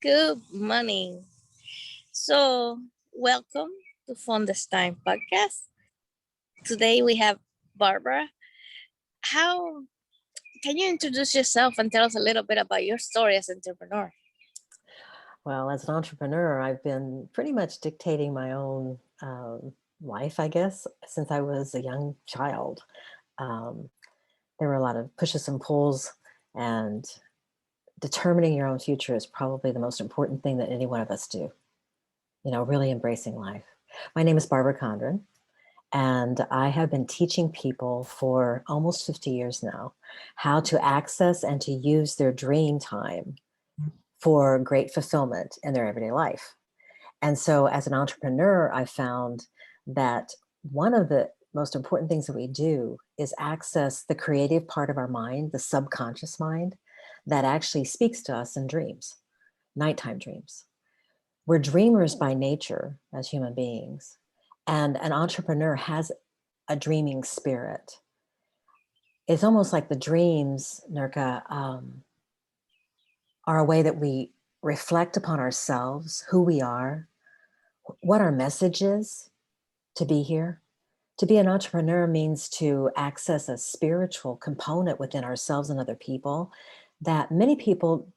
Good morning. So, welcome to Fun This Time podcast. Today we have Barbara. How can you introduce yourself and tell us a little bit about your story as an entrepreneur? Well, as an entrepreneur, I've been pretty much dictating my own life, I guess, since I was a young child. Um, there were a lot of pushes and pulls, and determining your own future is probably the most important thing that any one of us do, really embracing life. My name is Barbara Condron, and I have been teaching people for almost 50 years now how to access and to use their dream time for great fulfillment in their everyday life. And so as an entrepreneur, I found that one of the most important things that we do is access the creative part of our mind, the subconscious mind, that actually speaks to us in dreams, nighttime dreams. We're dreamers by nature as human beings, and an entrepreneur has a dreaming spirit. It's almost like the dreams, Nurka, are a way that we reflect upon ourselves, who we are, what our message is to be here. To be an entrepreneur means to access a spiritual component within ourselves and other people that many people,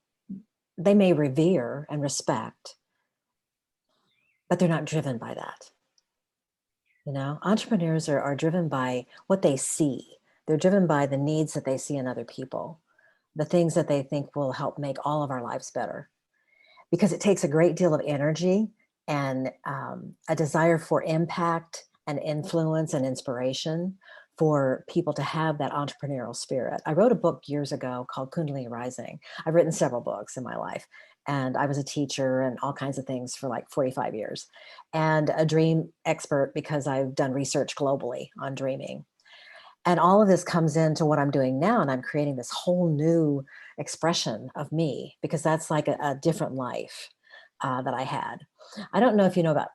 they may revere and respect, but they're not driven by that. Entrepreneurs are driven by what they see. They're driven by the needs that they see in other people, the things that they think will help make all of our lives better. Because it takes a great deal of energy and a desire for impact and influence and inspiration for people to have that entrepreneurial spirit. I wrote a book years ago called Kundalini Rising. I've written several books in my life, and I was a teacher and all kinds of things for like 45 years, and a dream expert because I've done research globally on dreaming. And all of this comes into what I'm doing now, and I'm creating this whole new expression of me because that's like a different life that I had. I don't know if you know about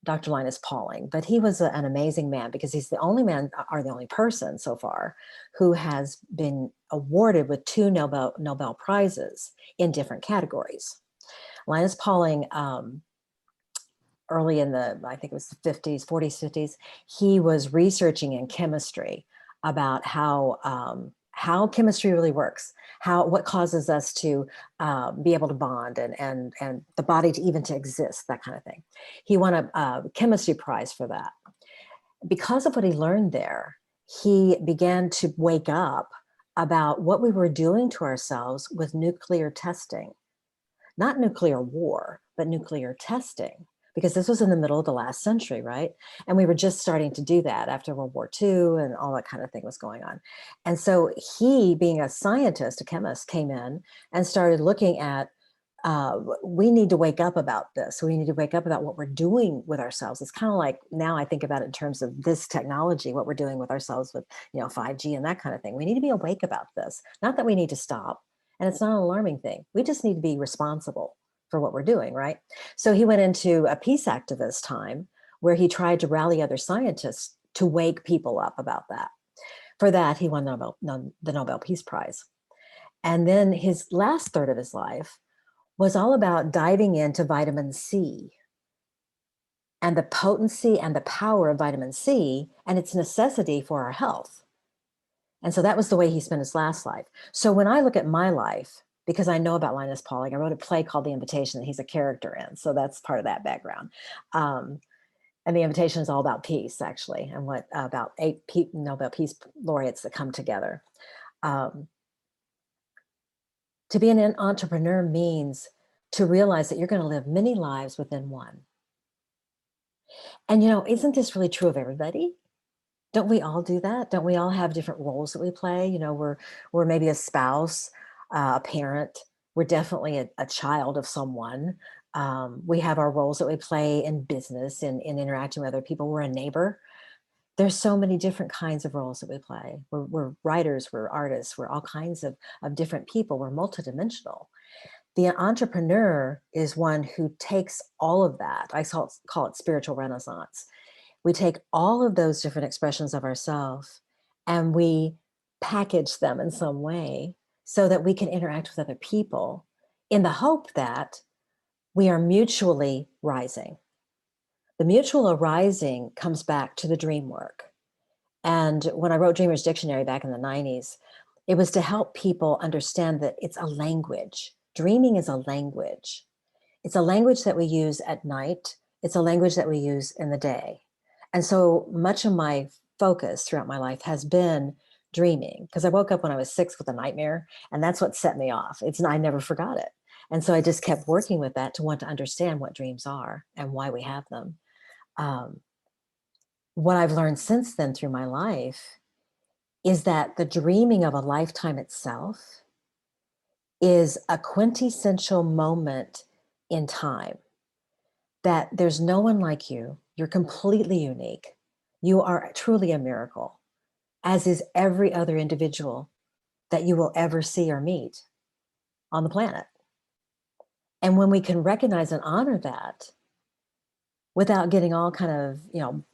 Dr. Linus Pauling, but he was an amazing man because he's the only man or the only person so far who has been awarded with 2 Nobel Prizes in different categories. Linus Pauling, early in I think it was the 50s, 40s, 50s, he was researching in chemistry about how chemistry really works, what causes us to be able to bond and the body to exist, that kind of thing. He won a chemistry prize for that. Because of what he learned there, he began to wake up about what we were doing to ourselves with nuclear testing. Not nuclear war, but nuclear testing, because this was in the middle of the last century, right? And we were just starting to do that after World War II and all that kind of thing was going on. And so he, being a scientist, a chemist, came in and started looking at, we need to wake up about this. We need to wake up about what we're doing with ourselves. It's kind of like, now I think about it in terms of this technology, what we're doing with ourselves with 5G and that kind of thing. We need to be awake about this. Not that we need to stop. And it's not an alarming thing. We just need to be responsible for what we're doing, right? So he went into a peace activist time where he tried to rally other scientists to wake people up about that. For that, he won the Nobel Peace Prize. And then his last third of his life was all about diving into vitamin C and the potency and the power of vitamin C and its necessity for our health. And so that was the way he spent his last life. So when I look at my life, because I know about Linus Pauling, I wrote a play called The Invitation that he's a character in. So that's part of that background. And The Invitation is all about peace, actually, and about 8 Nobel Peace Laureates that come together. To be an entrepreneur means to realize that you're going to live many lives within one. And, isn't this really true of everybody? Don't we all do that? Don't we all have different roles that we play? We're maybe a spouse, a parent. We're definitely a child of someone. We have our roles that we play in business, in interacting with other people. We're a neighbor. There's so many different kinds of roles that we play. We're writers, we're artists, we're all kinds of different people. We're multidimensional. The entrepreneur is one who takes all of that. I call it spiritual renaissance. We take all of those different expressions of ourselves and we package them in some way so that we can interact with other people in the hope that we are mutually rising. The mutual arising comes back to the dream work. And when I wrote Dreamer's Dictionary back in the 90s, it was to help people understand that it's a language. Dreaming is a language. It's a language that we use at night. It's a language that we use in the day. And so much of my focus throughout my life has been dreaming, because I woke up when I was 6 with a nightmare, and that's what set me off. I never forgot it. And so I just kept working with that to want to understand what dreams are and why we have them. Um, what I've learned since then through my life is that the dreaming of a lifetime itself is a quintessential moment in time, that there's no one like you. You're completely unique. You are truly a miracle, as is every other individual that you will ever see or meet on the planet. And when we can recognize and honor that without getting all kind of,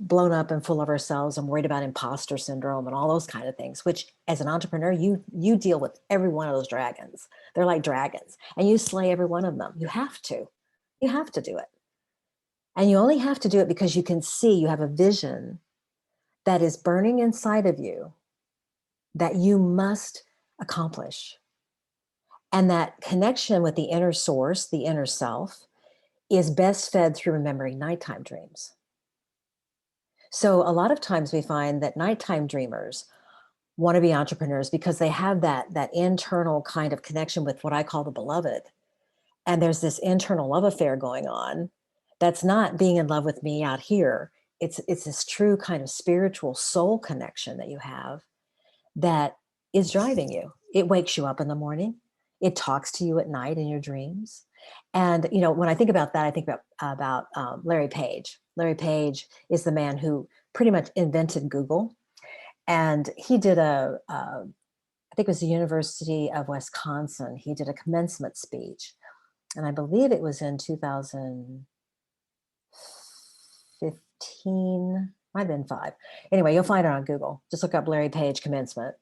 blown up and full of ourselves and worried about imposter syndrome and all those kind of things, which as an entrepreneur, you deal with every one of those dragons. They're like dragons, and you slay every one of them. You have to do it. And you only have to do it because you can see you have a vision that is burning inside of you that you must accomplish. And that connection with the inner source, the inner self, is best fed through remembering nighttime dreams. So a lot of times we find that nighttime dreamers want to be entrepreneurs because they have that internal kind of connection with what I call the beloved. And there's this internal love affair going on that's not being in love with me out here. It's this true kind of spiritual soul connection that you have that is driving you. It wakes you up in the morning. It talks to you at night in your dreams. And when I think about that, I think about Larry Page. Larry Page is the man who pretty much invented Google, and he did I think it was the University of Wisconsin. He did a commencement speech, and I believe it was in 2015, might have been 5. Anyway, you'll find it on Google. Just look up Larry Page commencement.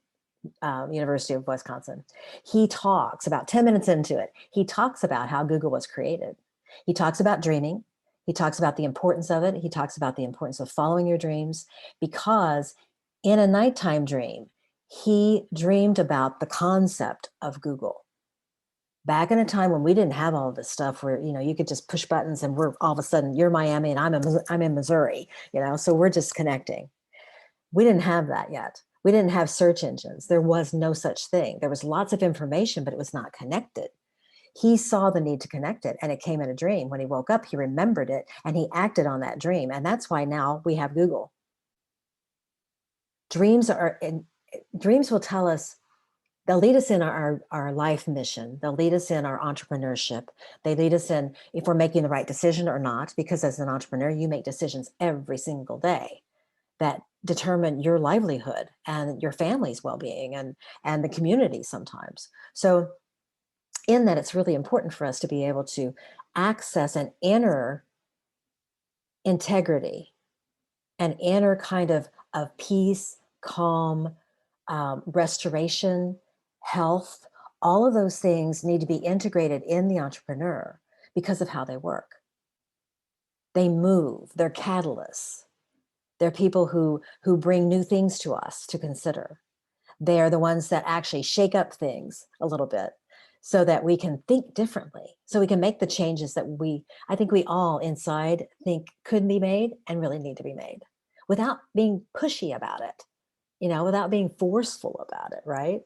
University of Wisconsin. He talks about 10 minutes into it. He talks about how Google was created. He talks about dreaming. He talks about the importance of it. He talks about the importance of following your dreams, because in a nighttime dream, he dreamed about the concept of Google. Back in a time when we didn't have all of this stuff where, you could just push buttons and we're all of a sudden you're Miami and I'm in Missouri, so we're just connecting. We didn't have that yet. We didn't have search engines. There was no such thing. There was lots of information, but it was not connected. He saw the need to connect it, and it came in a dream. When he woke up, he remembered it, and he acted on that dream. And that's why now we have Google. Dreams will tell us, they'll lead us in our life mission. They'll lead us in our entrepreneurship. They lead us in if we're making the right decision or not, because as an entrepreneur, you make decisions every single day that determine your livelihood and your family's well-being and the community sometimes. So in that, it's really important for us to be able to access an inner integrity, an inner kind of peace, calm, restoration, health. All of those things need to be integrated in the entrepreneur because of how they work. They move, they're catalysts. They're people who bring new things to us to consider. They are the ones that actually shake up things a little bit so that we can think differently, so we can make the changes that I think we all inside think could be made and really need to be made without being pushy about it, without being forceful about it, right?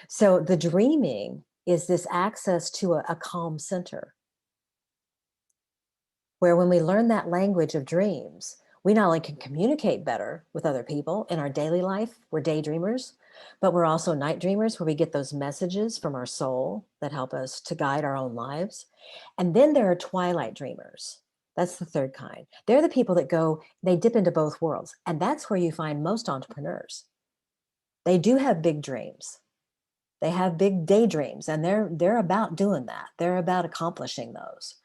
So the dreaming is this access to a calm center, where when we learn that language of dreams, we not only can communicate better with other people in our daily life, we're daydreamers, but we're also night dreamers, where we get those messages from our soul that help us to guide our own lives. And then there are twilight dreamers. That's the third kind. They're the people that they dip into both worlds. And that's where you find most entrepreneurs. They do have big dreams. They have big daydreams, and they're about doing that. They're about accomplishing those.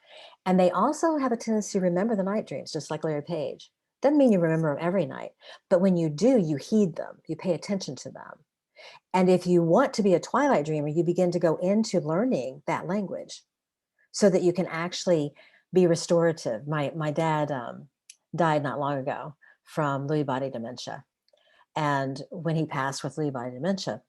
And they also have a tendency to remember the night dreams, just like Larry Page. Doesn't mean you remember them every night, but when you do, you heed them, you pay attention to them. And if you want to be a twilight dreamer, you begin to go into learning that language so that you can actually be restorative. My dad died not long ago from Lewy body dementia. And when he passed with Lewy body dementia,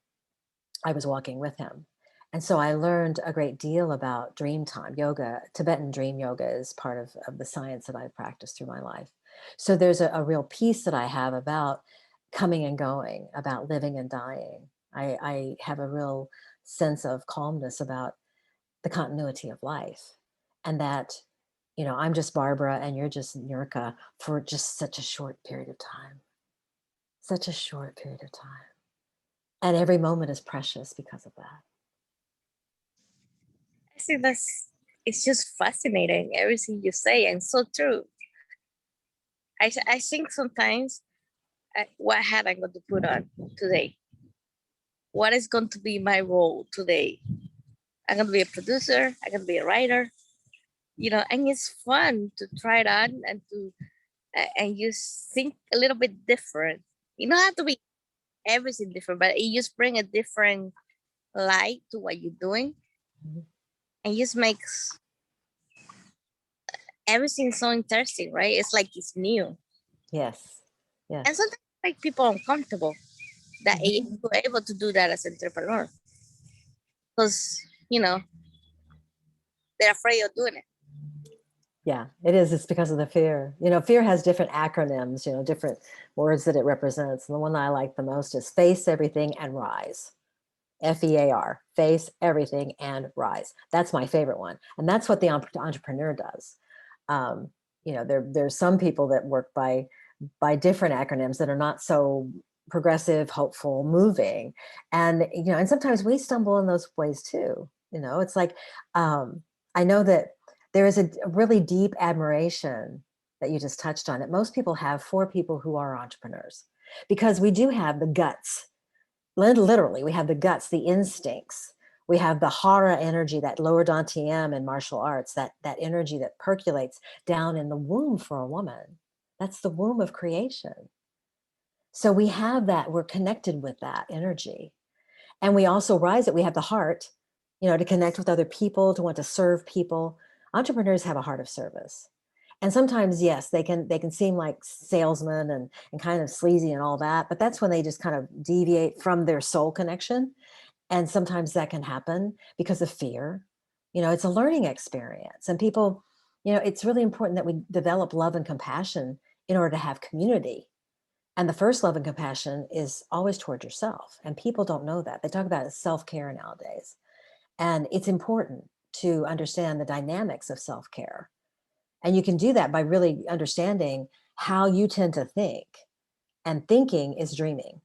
I was walking with him. And so I learned a great deal about dream time. Yoga, Tibetan dream yoga is part of the science that I've practiced through my life. So there's a real piece that I have about coming and going, about living and dying. I have a real sense of calmness about the continuity of life, and that, I'm just Barbara and you're just Niurka for just such a short period of time, such a short period of time. And every moment is precious because of that. I think it's just fascinating, everything you say, and so true. I think sometimes, what hat I'm going to put on today? What is going to be my role today? I'm going to be a producer, I'm going to be a writer, and it's fun to try it on and and you think a little bit different. You don't have to be everything different, but it just bring a different light to what you're doing, Mhm. and just makes everything so interesting, right? It's like it's new, Yes. and Yes. sometimes make people uncomfortable that Mhm. you're able to do that as an entrepreneur, because they're afraid of doing it. Yeah, it is. It's because of the fear. Fear has different acronyms, different words that it represents. And the one that I like the most is face everything and rise. FEAR, face everything and rise. That's my favorite one. And that's what the entrepreneur does. Um, there's some people that work by different acronyms that are not so progressive, hopeful, moving. And sometimes we stumble in those ways too. It's like, I know that there is a really deep admiration that you just touched on, that most people have for people who are entrepreneurs, because we do have the guts. Literally, we have the guts, the instincts. We have the hara energy, that lower dantian in martial arts, that energy that percolates down in the womb for a woman. That's the womb of creation. So we have that, we're connected with that energy. And we also rise it. We have the heart, to connect with other people, to want to serve people. Entrepreneurs have a heart of service. And sometimes, yes, they can seem like salesmen and kind of sleazy and all that, but that's when they just kind of deviate from their soul connection. And sometimes that can happen because of fear. It's a learning experience. And people, it's really important that we develop love and compassion in order to have community. And the first love and compassion is always toward yourself. And people don't know that. They talk about self-care nowadays. And it's important to understand the dynamics of self-care. And you can do that by really understanding how you tend to think. And thinking is dreaming.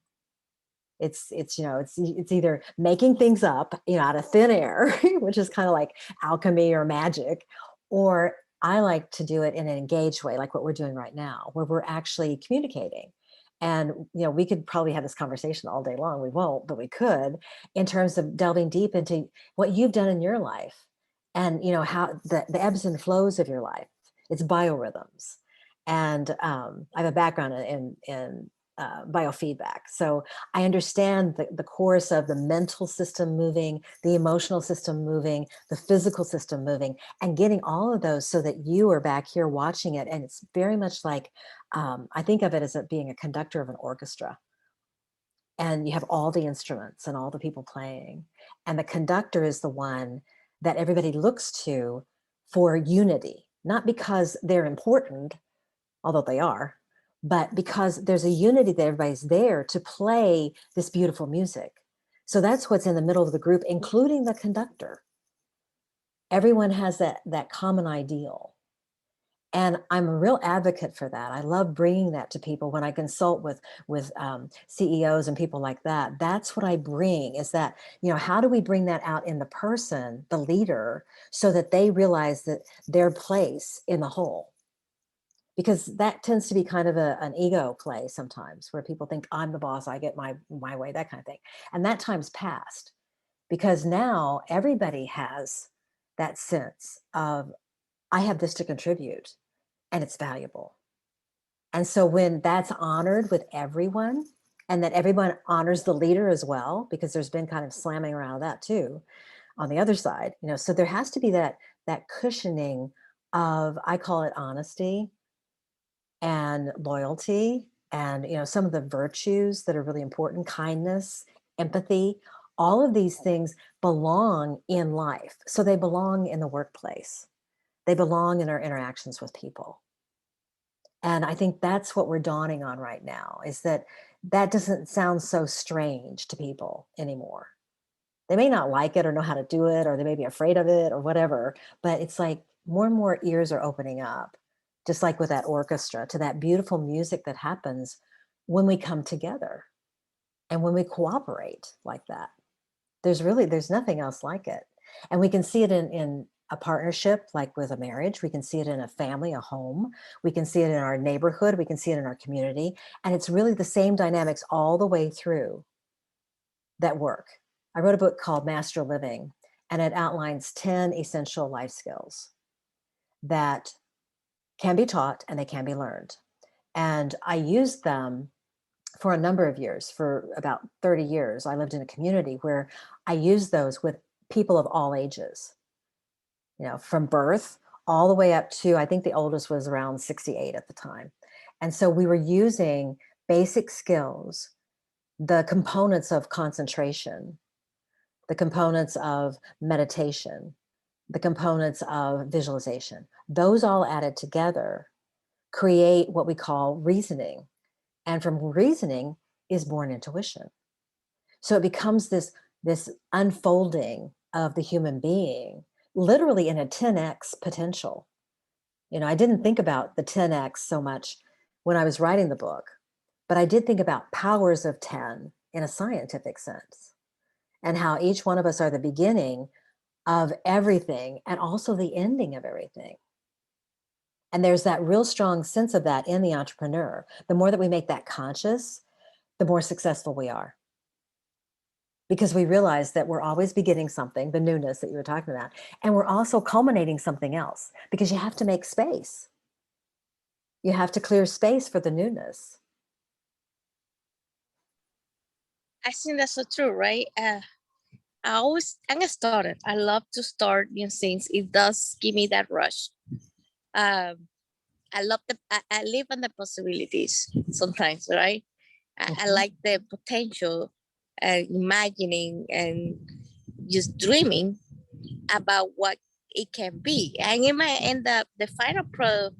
It's either making things up, out of thin air, which is kind of like alchemy or magic, or I like to do it in an engaged way, like what we're doing right now, where we're actually communicating. And we could probably have this conversation all day long. We won't, but we could, in terms of delving deep into what you've done in your life, and how the ebbs and flows of your life. It's biorhythms. And I have a background in biofeedback. So I understand the course of the mental system moving, the emotional system moving, the physical system moving, and getting all of those so that you are back here watching it. And it's very much like, I think of it as being a conductor of an orchestra. And you have all the instruments and all the people playing. And the conductor is the one that everybody looks to for unity, not because they're important, although they are, but because there's a unity that everybody's there to play this beautiful music. So that's what's in the middle of the group, including the conductor. Everyone has that common ideal. And I'm a real advocate for that. I love bringing that to people when I consult with CEOs and people like that. That's what I bring, is that, how do we bring that out in the person, the leader, so that they realize that their place in the whole? Because that tends to be kind of an ego play sometimes, where people think I'm the boss, I get my way, that kind of thing. And that time's past, because now everybody has that sense of, I have this to contribute and it's valuable. And so when that's honored with everyone, and that everyone honors the leader as well, because there's been kind of slamming around that too on the other side, so there has to be that cushioning of, I call it honesty and loyalty, and some of the virtues that are really important, kindness, empathy, all of these things belong in life. So they belong in the workplace. They belong in our interactions with people. And I think that's what we're dawning on right now, is that that doesn't sound so strange to people anymore. They may not like it or know how to do it, or they may be afraid of it or whatever, but it's like more and more ears are opening up, just like with that orchestra, to that beautiful music that happens when we come together and when we cooperate like that. There's nothing else like it. And we can see it in a partnership, like with a marriage. We can see it in a family, a home. We can see it in our neighborhood. We can see it in our community. And it's really the same dynamics all the way through that work. I wrote a book called Master Living, and it outlines 10 essential life skills that can be taught and they can be learned. And I used them for a number of years. For about 30 years, I lived in a community where I used those with people of all ages, from birth all the way up to, I think the oldest was around 68 at the time. And so we were using basic skills, the components of concentration, the components of meditation, the components of visualization. Those all added together create what we call reasoning. And from reasoning is born intuition. So it becomes this unfolding of the human being, literally in a 10x potential. I didn't think about the 10x so much when I was writing the book, but I did think about powers of 10 in a scientific sense, and how each one of us are the beginning of everything and also the ending of everything. And there's that real strong sense of that in the entrepreneur. The more that we make that conscious, the more successful we are. Because we realize that we're always beginning something, the newness that you were talking about, and we're also culminating something else, because you have to make space. You have to clear space for the newness. I think that's so true, right? I'm a starter. I love to start new things. It does give me that rush. Um, I love I live on the possibilities sometimes, right? I like the potential and imagining and just dreaming about what it can be. And it might end up the final product.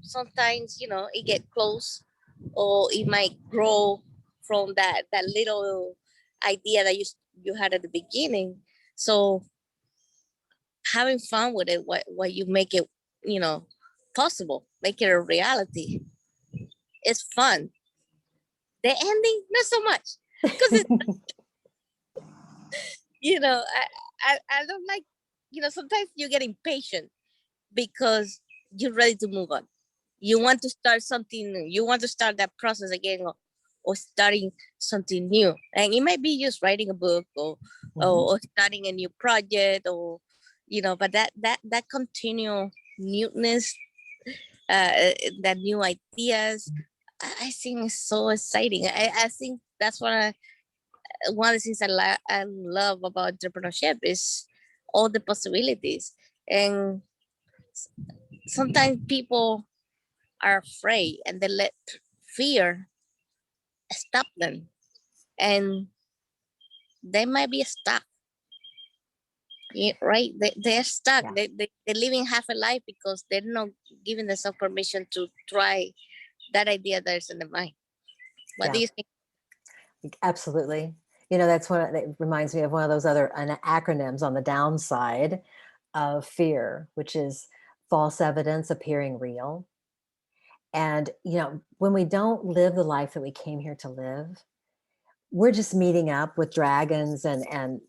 Sometimes it get close, or it might grow from that little idea that you had at the beginning. So having fun with it, what you make it, possible, make it a reality. It's fun. The ending, not so much, because it's I don't like, sometimes you get impatient because you're ready to move on. You want to start something new. You want to start that process again, or starting something new. And it might be just writing a book, or starting a new project, or but that continual newness, that new ideas, I think is so exciting. I think that's one of the things I love about entrepreneurship is all the possibilities. And sometimes people are afraid and they let fear stop them, and they might be stuck. Right, they're stuck. Yeah. They're living half a life because they're not giving themselves permission to try that idea that's in the mind. What do Yeah, you think? absolutely. That reminds me of one of those other acronyms on the downside of fear, which is false evidence appearing real. And, when we don't live the life that we came here to live, we're just meeting up with dragons and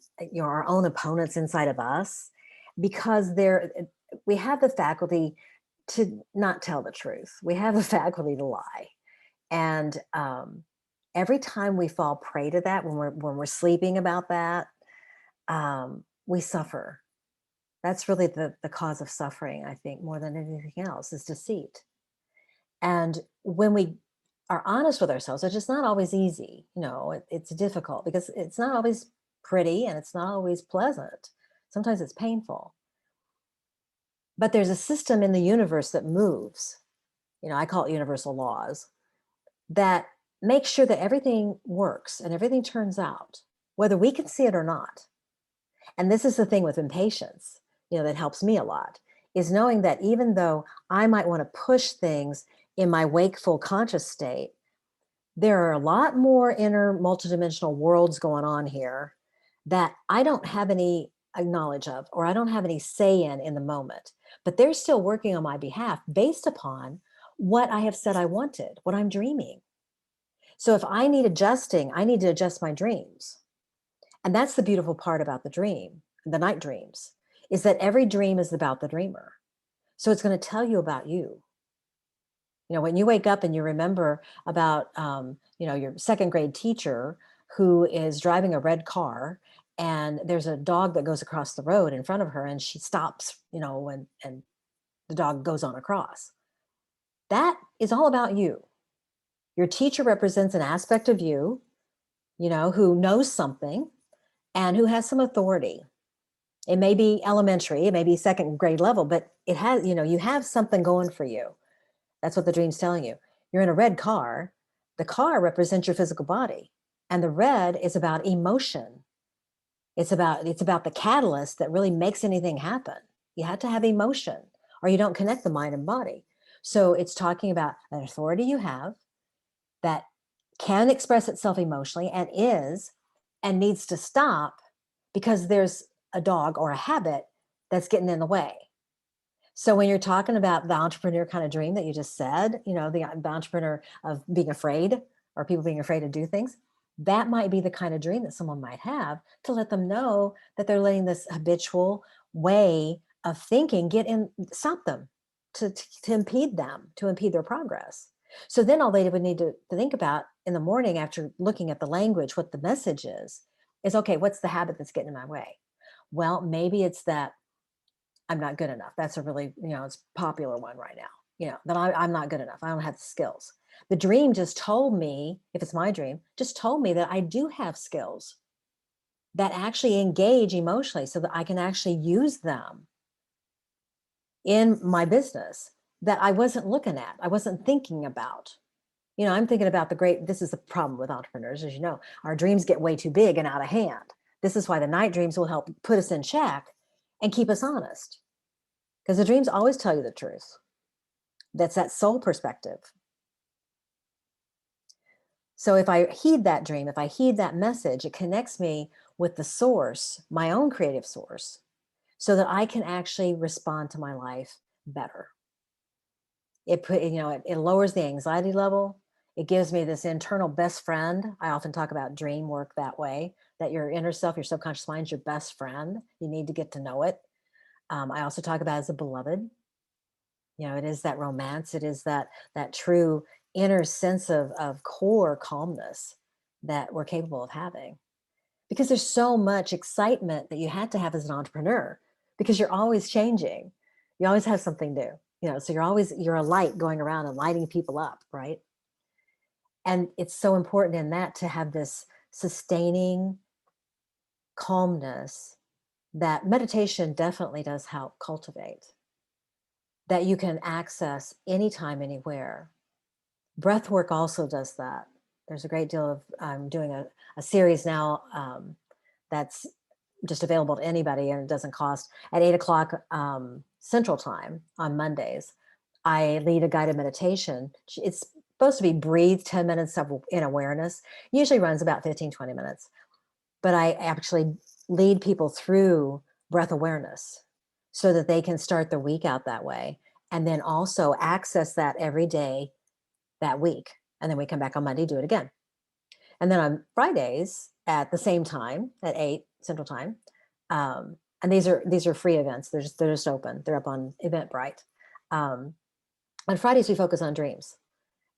our own opponents inside of us, because we have the faculty to not tell the truth. We have the faculty to lie. And every time we fall prey to that, when we're sleeping about that, we suffer. That's really the cause of suffering, I think, more than anything else, is deceit. And when we are honest with ourselves, which is not always easy, it's difficult because it's not always pretty and it's not always pleasant. Sometimes it's painful. But there's a system in the universe that moves, I call it universal laws, that makes sure that everything works and everything turns out, whether we can see it or not. And this is the thing with impatience, that helps me a lot, is knowing that even though I might want to push things in my wakeful conscious state, there are a lot more inner multidimensional worlds going on here that I don't have any knowledge of, or I don't have any say in the moment, but they're still working on my behalf based upon what I have said I wanted, what I'm dreaming. So if I need adjusting, I need to adjust my dreams. And that's the beautiful part about the dream, the night dreams, is that every dream is about the dreamer. So it's going to tell you about you. When you wake up and you remember about, your second grade teacher who is driving a red car, and there's a dog that goes across the road in front of her, and she stops, and the dog goes on across. That is all about you. Your teacher represents an aspect of you, who knows something and who has some authority. It may be elementary, it may be second grade level, but it has, you have something going for you. That's what the dream's telling you. You're in a red car. The car represents your physical body. And the red is about emotion. It's about the catalyst that really makes anything happen. You have to have emotion, or you don't connect the mind and body. So it's talking about an authority you have that can express itself emotionally and needs to stop because there's a dog or a habit that's getting in the way. So when you're talking about the entrepreneur kind of dream that you just said, the entrepreneur of being afraid, or people being afraid to do things, that might be the kind of dream that someone might have, to let them know that they're letting this habitual way of thinking stop them, to impede them, to impede their progress. So then all they would need to think about in the morning, after looking at the language, what the message is, okay, what's the habit that's getting in my way? Well, maybe it's that I'm not good enough. That's a really, it's a popular one right now, that I'm not good enough. I don't have the skills. The dream just told me, if it's my dream, just told me that I do have skills that actually engage emotionally, so that I can actually use them in my business that I wasn't looking at, I wasn't thinking about. I'm thinking about this is the problem with entrepreneurs, as you know, our dreams get way too big and out of hand. This is why the night dreams will help put us in check and keep us honest. Because the dreams always tell you the truth. That's that soul perspective. So if I heed that dream, if I heed that message, it connects me with the source, my own creative source, so that I can actually respond to my life better. It lowers the anxiety level. It gives me this internal best friend. I often talk about dream work that way, that your inner self, your subconscious mind is your best friend. You need to get to know it. I also talk about it as a beloved. It is that romance. It is that true inner sense of core calmness that we're capable of having. Because there's so much excitement that you have to have as an entrepreneur, because you're always changing. You always have something new, so you're a light going around and lighting people up, right? And it's so important in that to have this sustaining calmness that meditation definitely does help cultivate, that you can access anytime, anywhere. Breath work also does that. There's a great deal of, I'm doing a series now that's just available to anybody, and it doesn't cost, at 8:00 Central Time on Mondays. I lead a guided meditation. It's supposed to be breathe 10 minutes in awareness. Usually runs about 15-20 minutes. But I actually lead people through breath awareness so that they can start the week out that way, and then also access that every day that week. And then we come back on Monday, do it again. And then on Fridays at the same time, at 8 Central Time, and these are free events. They're just open. They're up on Eventbrite. On Fridays, we focus on dreams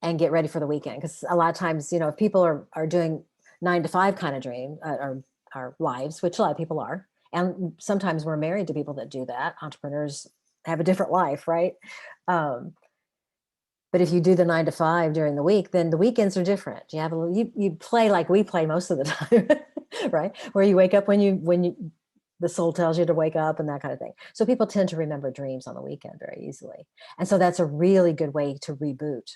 and get ready for the weekend. Because a lot of times, if people are doing 9 to 5 kind of dream, or our lives, which a lot of people are, and sometimes we're married to people that do that. Entrepreneurs have a different life, right? But if you do the 9 to 5 during the week, then the weekends are different. You play like we play most of the time, right? Where you wake up when you the soul tells you to wake up and that kind of thing. So people tend to remember dreams on the weekend very easily. And so that's a really good way to reboot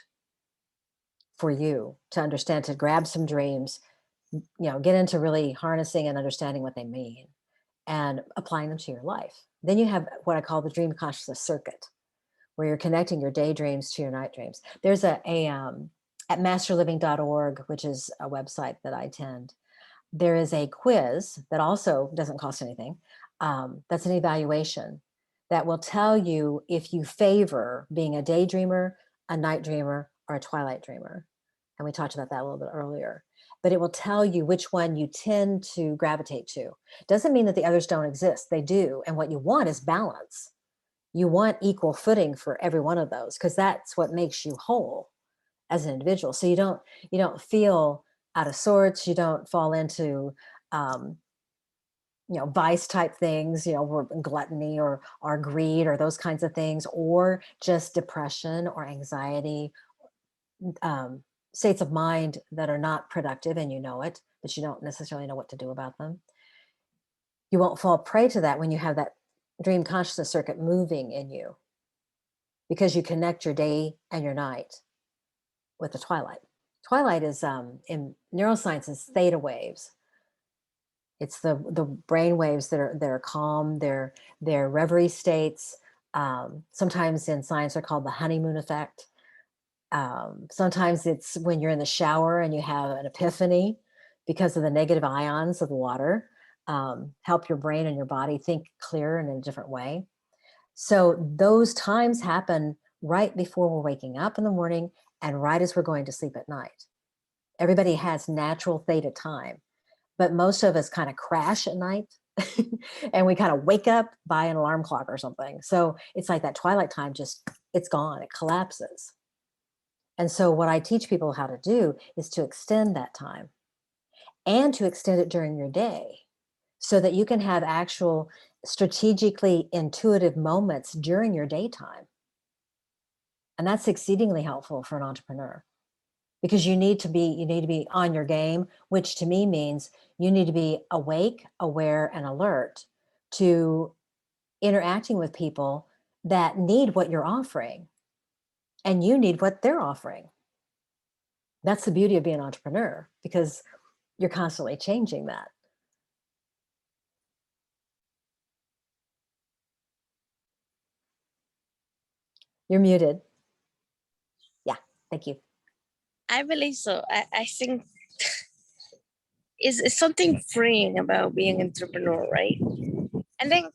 for you, to understand, to grab some dreams, get into really harnessing and understanding what they mean and applying them to your life. Then you have what I call the dream consciousness circuit, where you're connecting your daydreams to your night dreams. There's at masterliving.org, which is a website that I attend. There is a quiz that also doesn't cost anything. That's an evaluation that will tell you if you favor being a daydreamer, a night dreamer, or a twilight dreamer. And we talked about that a little bit earlier. But it will tell you which one you tend to gravitate to. Doesn't mean that the others don't exist. They do. And what you want is balance. You want equal footing for every one of those, because that's what makes you whole as an individual. So you don't feel out of sorts. You don't fall into vice type things, or gluttony or greed or those kinds of things, or just depression or anxiety, states of mind that are not productive, and you know it, but you don't necessarily know what to do about them. You won't fall prey to that when you have that dream consciousness circuit moving in you, because you connect your day and your night with the twilight. Twilight is in neuroscience is theta waves. It's the brain waves that are calm. They're reverie states. Sometimes in science they're called the honeymoon effect. Sometimes it's when you're in the shower and you have an epiphany because of the negative ions of the water. Help your brain and your body think clearer and in a different way. So those times happen right before we're waking up in the morning and right as we're going to sleep at night. Everybody has natural theta time, but most of us kind of crash at night and we kind of wake up by an alarm clock or something. So it's like that twilight time, it's gone, it collapses. And so what I teach people how to do is to extend that time and to extend it during your day so that you can have actual strategically intuitive moments during your daytime. And that's exceedingly helpful for an entrepreneur, because you need to be on your game, which to me means you need to be awake, aware, and alert to interacting with people that need what you're offering, and you need what they're offering. That's the beauty of being an entrepreneur, because you're constantly changing that. You're muted. Yeah, thank you. I believe so. I think it's something freeing about being an entrepreneur, right? And then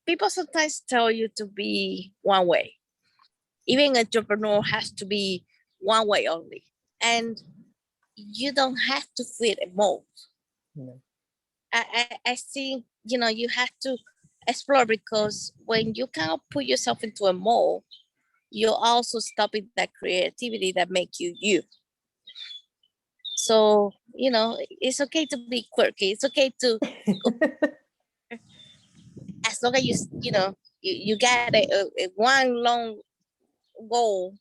people sometimes tell you to be one way. Even an entrepreneur has to be one way only. And you don't have to fit a mold. No. I think, you have to explore, because when you cannot put yourself into a mold, you're also stopping that creativity that make you you. So, it's okay to be quirky. It's okay to, as long as you got a one long goal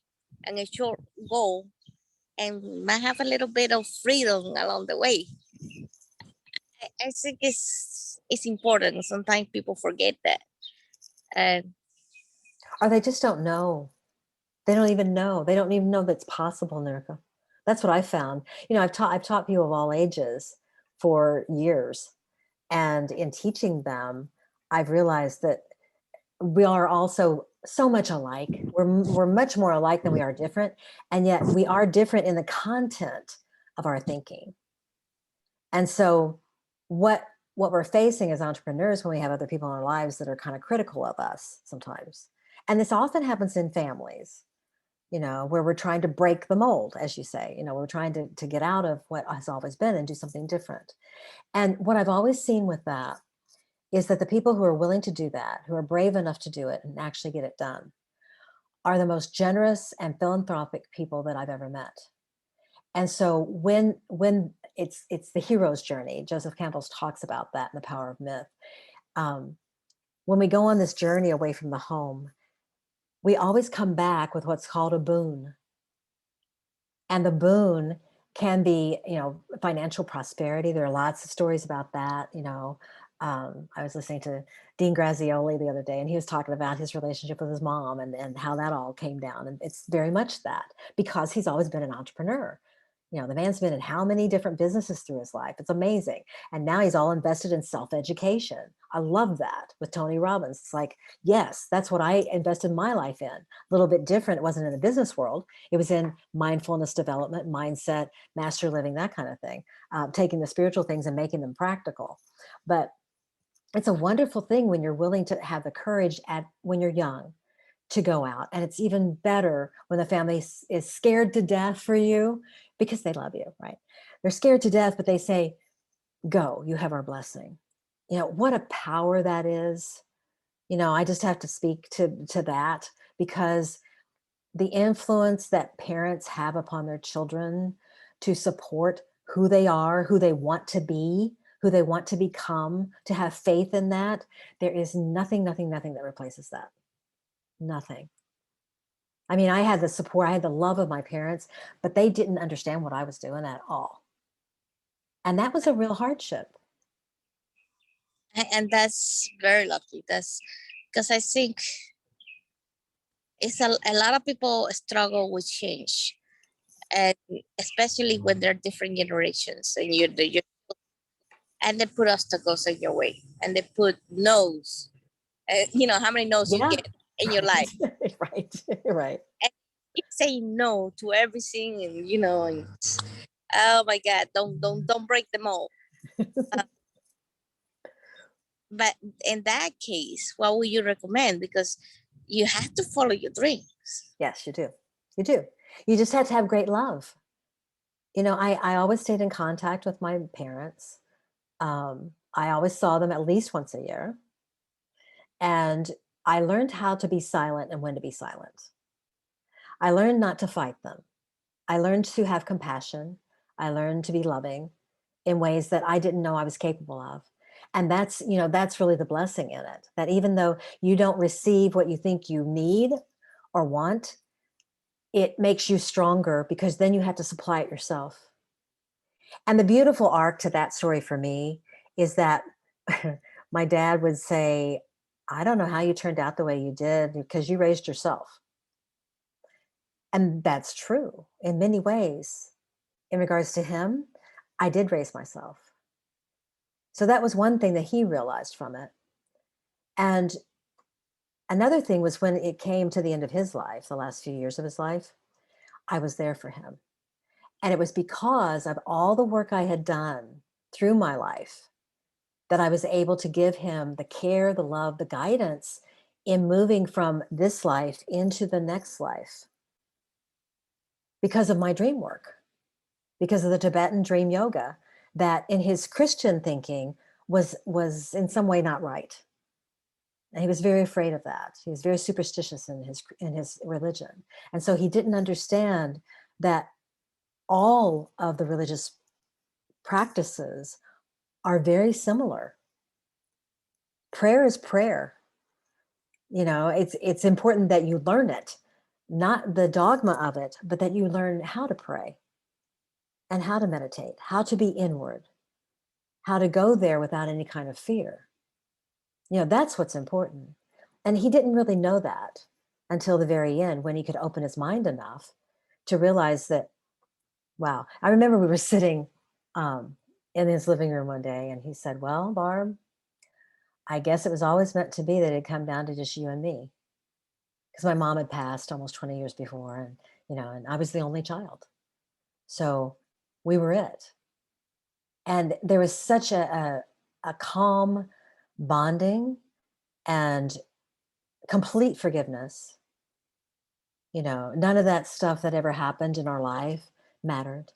and a short goal, and might have a little bit of freedom along the way. I think it's important. Sometimes people forget that. And Or they just don't know. They don't even know. They don't even know that's possible, Nirka. That's what I found. I've taught people of all ages for years. And in teaching them, I've realized that we are also so much alike. We're much more alike than we are different. And yet we are different in the content of our thinking. And so what we're facing as entrepreneurs when we have other people in our lives that are kind of critical of us sometimes. And this often happens in families, where we're trying to break the mold, as you say, we're trying to get out of what has always been and do something different. And what I've always seen with that is that the people who are willing to do that, who are brave enough to do it and actually get it done, are the most generous and philanthropic people that I've ever met. And so when it's the hero's journey, Joseph Campbell talks about that in The Power of Myth. When we go on this journey away from the home, we always come back with what's called a boon. And the boon can be, financial prosperity. There are lots of stories about that, I was listening to Dean Grazioli the other day, and he was talking about his relationship with his mom and how that all came down. And it's very much that, because he's always been an entrepreneur. The man's been in how many different businesses through his life? It's amazing. And now he's all invested in self-education. I love that with Tony Robbins. It's like, yes, that's what I invested my life in. A little bit different. It wasn't in the business world. It was in mindfulness development, mindset, master living, that kind of thing, taking the spiritual things and making them practical. But it's a wonderful thing when you're willing to have the courage when you're young to go out. And it's even better when the family is scared to death for you because they love you, right? They're scared to death, but they say, go, you have our blessing. What a power that is. I just have to speak to that, because the influence that parents have upon their children to support who they are, who they want to be, who they want to become, to have faith in that, there is nothing that replaces that. Nothing. I mean, I had the support, I had the love of my parents, but they didn't understand what I was doing at all. And that was a real hardship. And that's very lucky. That's because I think it's a lot of people struggle with change, and especially when they're different generations, and and they put obstacles in your way, and they put no's. How many no's you Yeah. get in your life, Right. and keep saying no to everything, and oh my God, don't break them all. But in that case, what would you recommend? Because you have to follow your dreams. Yes, you do. You do. You just have to have great love. I always stayed in contact with my parents. I always saw them at least once a year. And I learned how to be silent and when to be silent. I learned not to fight them. I learned to have compassion. I learned to be loving in ways that I didn't know I was capable of. And that's really the blessing in it, that even though you don't receive what you think you need or want, it makes you stronger, because then you have to supply it yourself. And the beautiful arc to that story for me is that my dad would say, I don't know how you turned out the way you did because you raised yourself. And that's true in many ways. In regards to him, I did raise myself. So that was one thing that he realized from it. And another thing was when it came to the end of his life, the last few years of his life, I was there for him. And it was because of all the work I had done through my life that I was able to give him the care, the love, the guidance in moving from this life into the next life, because of my dream work, because of the Tibetan dream yoga that in his Christian thinking was in some way not right. And he was very afraid of that. He was very superstitious in his religion. And so he didn't understand that all of the religious practices are very similar. Prayer is prayer. It's important that you learn it, not the dogma of it, but that you learn how to pray and how to meditate, how to be inward, how to go there without any kind of fear. That's what's important. And he didn't really know that until the very end, when he could open his mind enough to realize that, wow. I remember we were sitting in his living room one day, and he said, well, Barb, I guess it was always meant to be that it'd come down to just you and me. Because my mom had passed almost 20 years before, and I was the only child. So we were it. And there was such a calm bonding and complete forgiveness. None of that stuff that ever happened in our life mattered.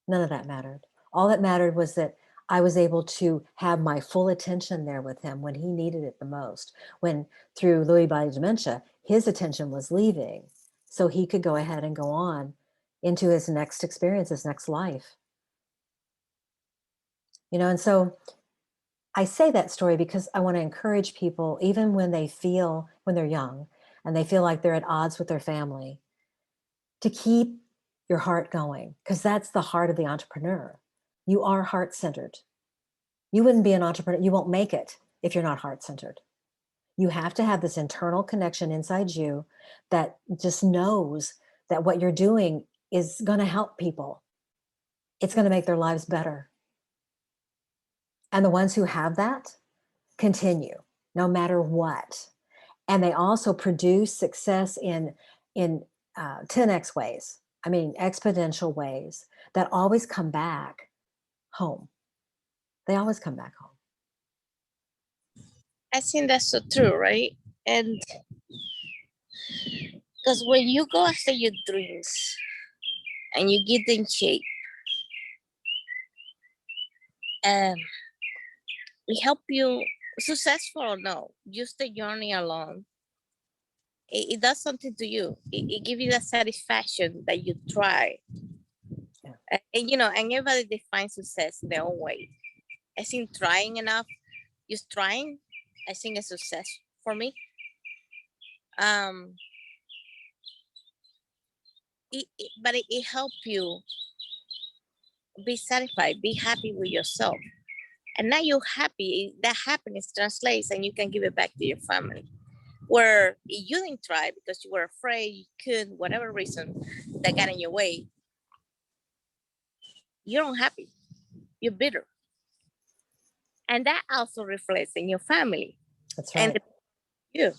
None of that mattered. All that mattered was that I was able to have my full attention there with him when he needed it the most. When through Lewy body dementia, his attention was leaving, so he could go ahead and go on into his next experience, his next life. And so I say that story because I want to encourage people, even when they're young and they feel like they're at odds with their family, to keep your heart going, because that's the heart of the entrepreneur. You are heart-centered. You wouldn't be an entrepreneur. You won't make it if you're not heart-centered. You have to have this internal connection inside you that just knows that what you're doing is going to help people. It's going to make their lives better. And the ones who have that continue no matter what. And they also produce success in 10x ways. I mean, exponential ways that always come back home. They always come back home. I think that's so true, right? And because when you go after your dreams and you get in shape, it help you successful or no, just the journey alone. It does something to you. It gives you that satisfaction that you try. Yeah. And you know, and everybody defines success their own way. I think trying enough, just trying, I think a success for me. But it helps you be satisfied, be happy with yourself. And now you're happy, that happiness translates and you can give it back to your family. Where you didn't try because you were afraid, you couldn't, whatever reason that got in your way, you're unhappy, you're bitter. And that also reflects in your family. That's right. And you.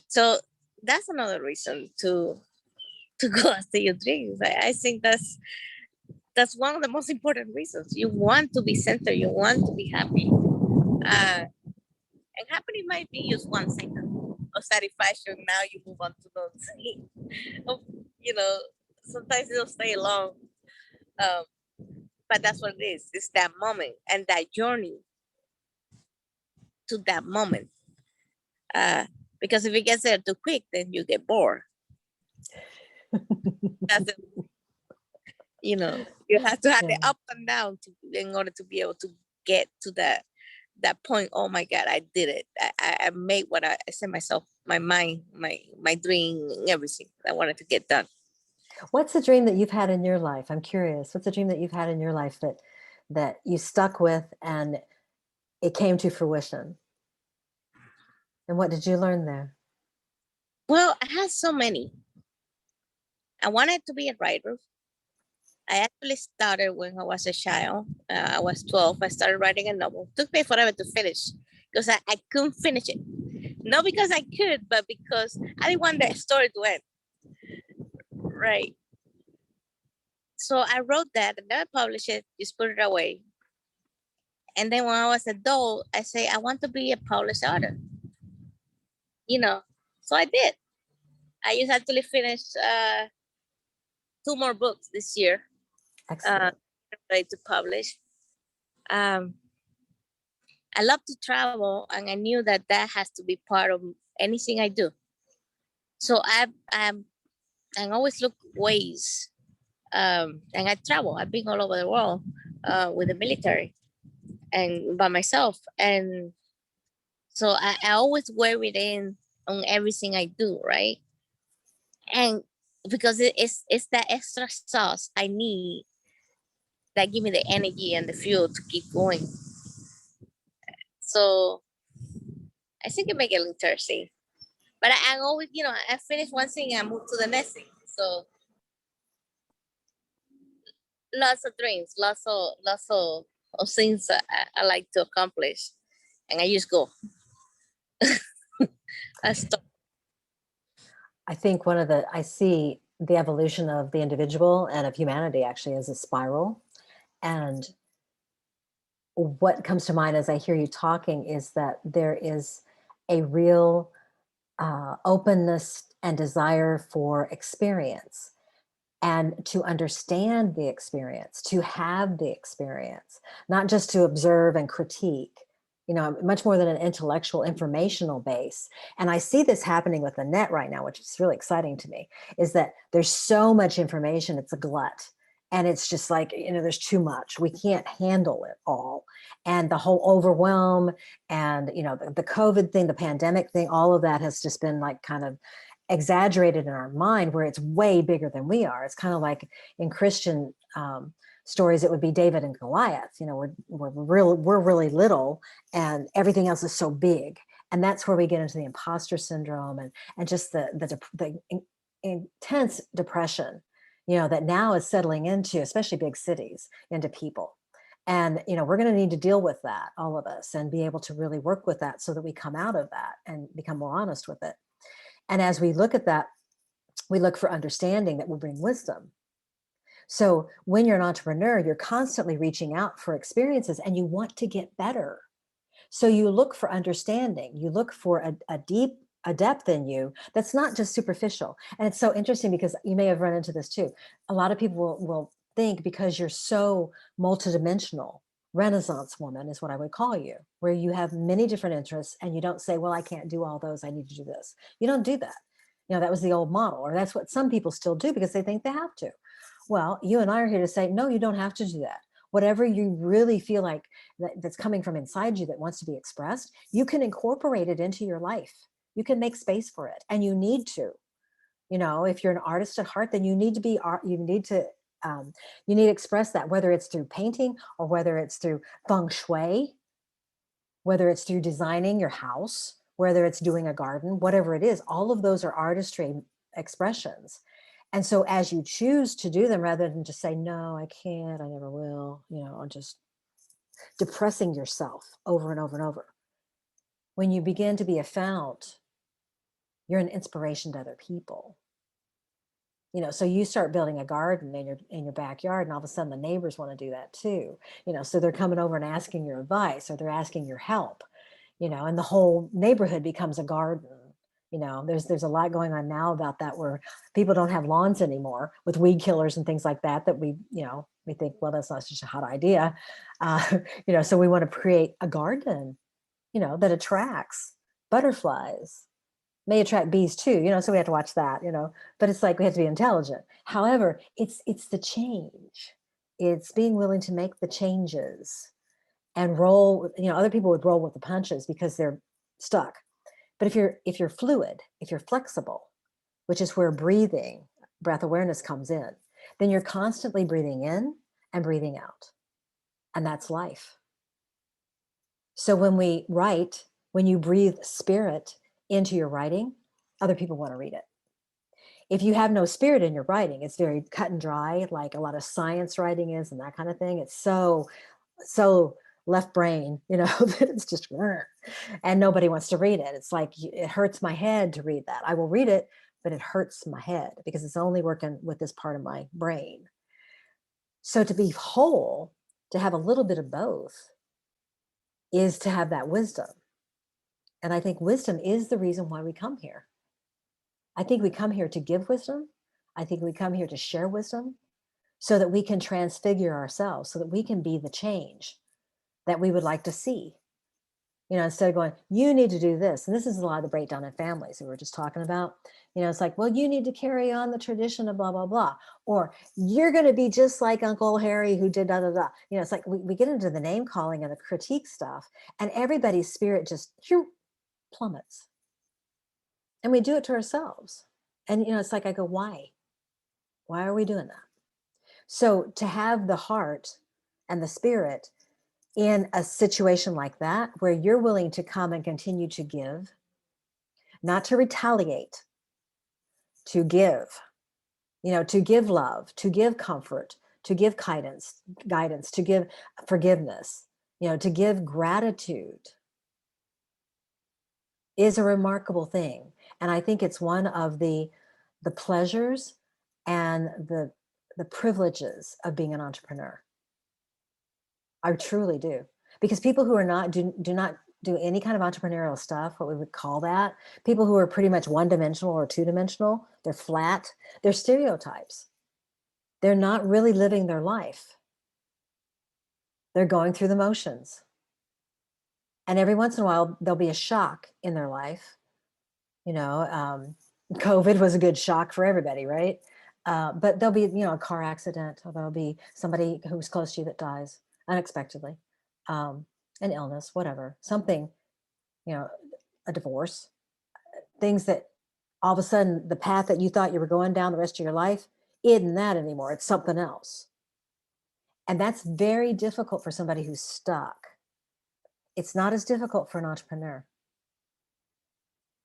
So that's another reason to go after your dreams. I think that's one of the most important reasons. You want to be centered, you want to be happy. And happiness might be just 1 second of satisfaction. Now you move on to those, you know, sometimes it'll stay long. But that's what it is. It's that moment and that journey to that moment. Because if it gets there too quick, then you get bored. That's it. You know, you have to have the up and down in order to be able to get to that point. Oh my God, I did it. I made what I set myself, my mind, my dream, everything I wanted to get done. What's the dream that you've had in your life? I'm curious. What's the dream that you've had in your life that you stuck with and it came to fruition? And what did you learn there? Well, I had so many. I wanted to be a writer. I actually started when I was a child. I was 12. I started writing a novel. It took me forever to finish because I couldn't finish it. Not because I could, but because I didn't want the story to end. Right. So I wrote that and then I published it, just put it away. And then when I was adult, I say, I want to be a published author. You know, so I did. I just actually finished 2 more books this year. Excellent. Ready to publish. I love to travel, and I knew that has to be part of anything I do. So I always look ways, and I travel. I've been all over the world with the military and by myself, and so I always wear it in on everything I do, right? And because it's that extra sauce I need that give me the energy and the fuel to keep going. So I think it make it interesting. But I always, you know, I finish one thing and I move to the next thing. So lots of dreams, lots of things I like to accomplish. And I just go. I stop. I think I see the evolution of the individual and of humanity actually as a spiral. And what comes to mind as I hear you talking is that there is a real openness and desire for experience and to understand the experience, to have the experience, not just to observe and critique, you know, much more than an intellectual, informational base. And I see this happening with the net right now, which is really exciting to me, is that there's so much information, it's a glut. And it's just like, you know, there's too much. We can't handle it all. And the whole overwhelm and, you know, the COVID thing, the pandemic thing, all of that has just been like kind of exaggerated in our mind where it's way bigger than we are. It's kind of like in Christian stories, it would be David and Goliath. You know, we're really little, and everything else is so big, and that's where we get into the imposter syndrome and just the intense depression, you know, that now is settling into, especially big cities, into people. And, you know, we're going to need to deal with that, all of us, and be able to really work with that so that we come out of that and become more honest with it. And as we look at that, we look for understanding that will bring wisdom. So when you're an entrepreneur, you're constantly reaching out for experiences and you want to get better. So you look for understanding, you look for a depth in you that's not just superficial. And it's so interesting because you may have run into this too. A lot of people will think, because you're so multidimensional, Renaissance woman is what I would call you, where you have many different interests and you don't say, well, I can't do all those, I need to do this. You don't do that. You know, that was the old model, or that's what some people still do because they think they have to. Well, you and I are here to say, no, you don't have to do that. Whatever you really feel like that's coming from inside you that wants to be expressed, you can incorporate it into your life. You can make space for it, and you need to. You know, if you're an artist at heart, then you need to be art. You need to express that, whether it's through painting or whether it's through feng shui, whether it's through designing your house, whether it's doing a garden, whatever it is. All of those are artistry expressions. And so as you choose to do them, rather than just say, no, I can't, I never will, you know, or just depressing yourself over and over and over. When you begin to be a fount, you're an inspiration to other people. You know, so you start building a garden in your backyard, and all of a sudden the neighbors want to do that too. You know, so they're coming over and asking your advice, or they're asking your help, you know, and the whole neighborhood becomes a garden. You know, there's a lot going on now about that, where people don't have lawns anymore with weed killers and things like that, that we, you know, we think, well, that's not such a hot idea. You know, so we want to create a garden, you know, that attracts butterflies, may attract bees too, you know, so we have to watch that, you know, but it's like we have to be intelligent. However, it's the change. It's being willing to make the changes and roll, you know, other people would roll with the punches because they're stuck. But if you're fluid, if you're flexible, which is where breath awareness comes in, then you're constantly breathing in and breathing out. And that's life. So when we write, when you breathe spirit into your writing, other people want to read it. If you have no spirit in your writing, it's very cut and dry, like a lot of science writing is and that kind of thing. It's so left brain, you know, that it's just, and nobody wants to read it. It's like, it hurts my head to read that. I will read it, but it hurts my head because it's only working with this part of my brain. So to be whole, to have a little bit of both, is to have that wisdom. And I think wisdom is the reason why we come here. I think we come here to give wisdom. I think we come here to share wisdom so that we can transfigure ourselves, so that we can be the change that we would like to see. You know, instead of going, you need to do this. And this is a lot of the breakdown in families that we were just talking about. You know, it's like, well, you need to carry on the tradition of blah, blah, blah. Or you're going to be just like Uncle Harry who did da, da, da. You know, it's like we get into the name calling and the critique stuff, and everybody's spirit just plummets. And we do it to ourselves. And, you know, it's like, I go, why? Why are we doing that? So to have the heart and the spirit in a situation like that, where you're willing to come and continue to give, not to retaliate, to give, you know, to give love, to give comfort, to give guidance, to give forgiveness, you know, to give gratitude, is a remarkable thing. And I think it's one of the pleasures and the privileges of being an entrepreneur. I truly do. Because people who are not do not do any kind of entrepreneurial stuff, what we would call that, people who are pretty much one-dimensional or two-dimensional, they're flat, they're stereotypes. They're not really living their life. They're going through the motions. And every once in a while, there'll be a shock in their life. You know, COVID was a good shock for everybody, right? But there'll be, you know, a car accident, or there'll be somebody who's close to you that dies unexpectedly, an illness, whatever, something, you know, a divorce, things that all of a sudden the path that you thought you were going down the rest of your life isn't that anymore. It's something else. And that's very difficult for somebody who's stuck. It's not as difficult for an entrepreneur.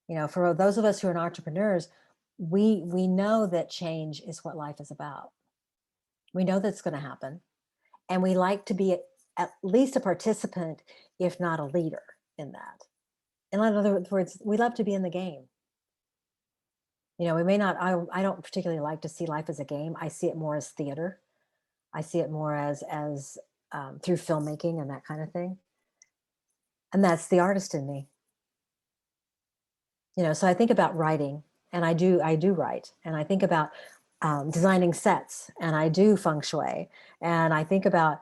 You know, for those of us who are entrepreneurs, we know that change is what life is about. We know that's going to happen. And we like to be at least a participant, if not a leader in that. In other words, we love to be in the game. You know, we may not, I don't particularly like to see life as a game. I see it more as theater. I see it more as through filmmaking and that kind of thing. And that's the artist in me. You know, so I think about writing, and I do write, and I think about designing sets, and I do feng shui, and I think about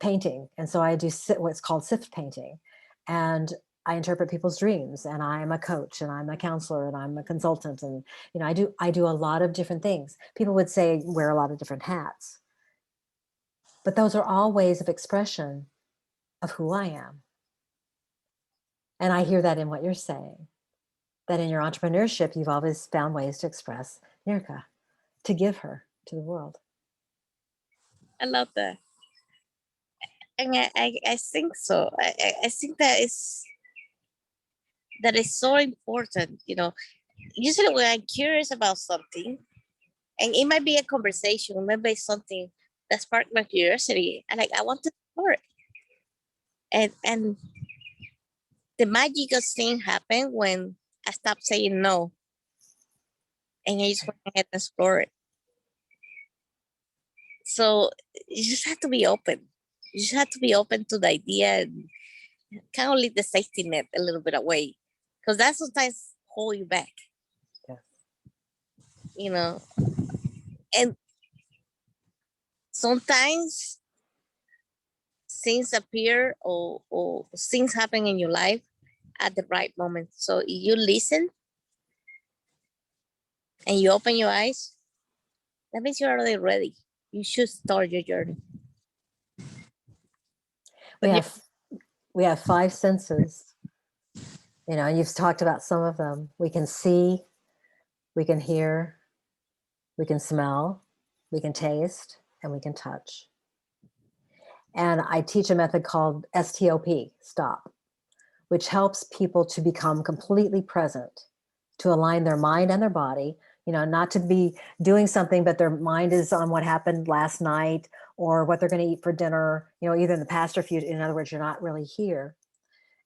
painting, and so I do what's called sift painting, and I interpret people's dreams, and I'm a coach, and I'm a counselor, and I'm a consultant, and you know, I do a lot of different things. People would say wear a lot of different hats, but those are all ways of expression of who I am. And I hear that in what you're saying, that in your entrepreneurship, you've always found ways to express Niurka, to give her to the world. I love that. And I think so. I think that is so important. You know, usually when I'm curious about something, and it might be a conversation, it might be something that sparked my curiosity, and like I want to explore it. And the magical thing happened when I stopped saying no, and I just went ahead and explored it. So you just have to be open. You just have to be open to the idea and kind of leave the safety net a little bit away, because that sometimes hold you back. Yes. You know, and sometimes things appear or things happen in your life at the right moment. So if you listen and you open your eyes, that means you're already ready. You should start your journey. We have 5 senses. You know, you've talked about some of them. We can see, we can hear, we can smell, we can taste, and we can touch. And I teach a method called STOP, stop, which helps people to become completely present, to align their mind and their body, you know, not to be doing something, but their mind is on what happened last night or what they're going to eat for dinner, you know, either in the past or future. In other words, you're not really here.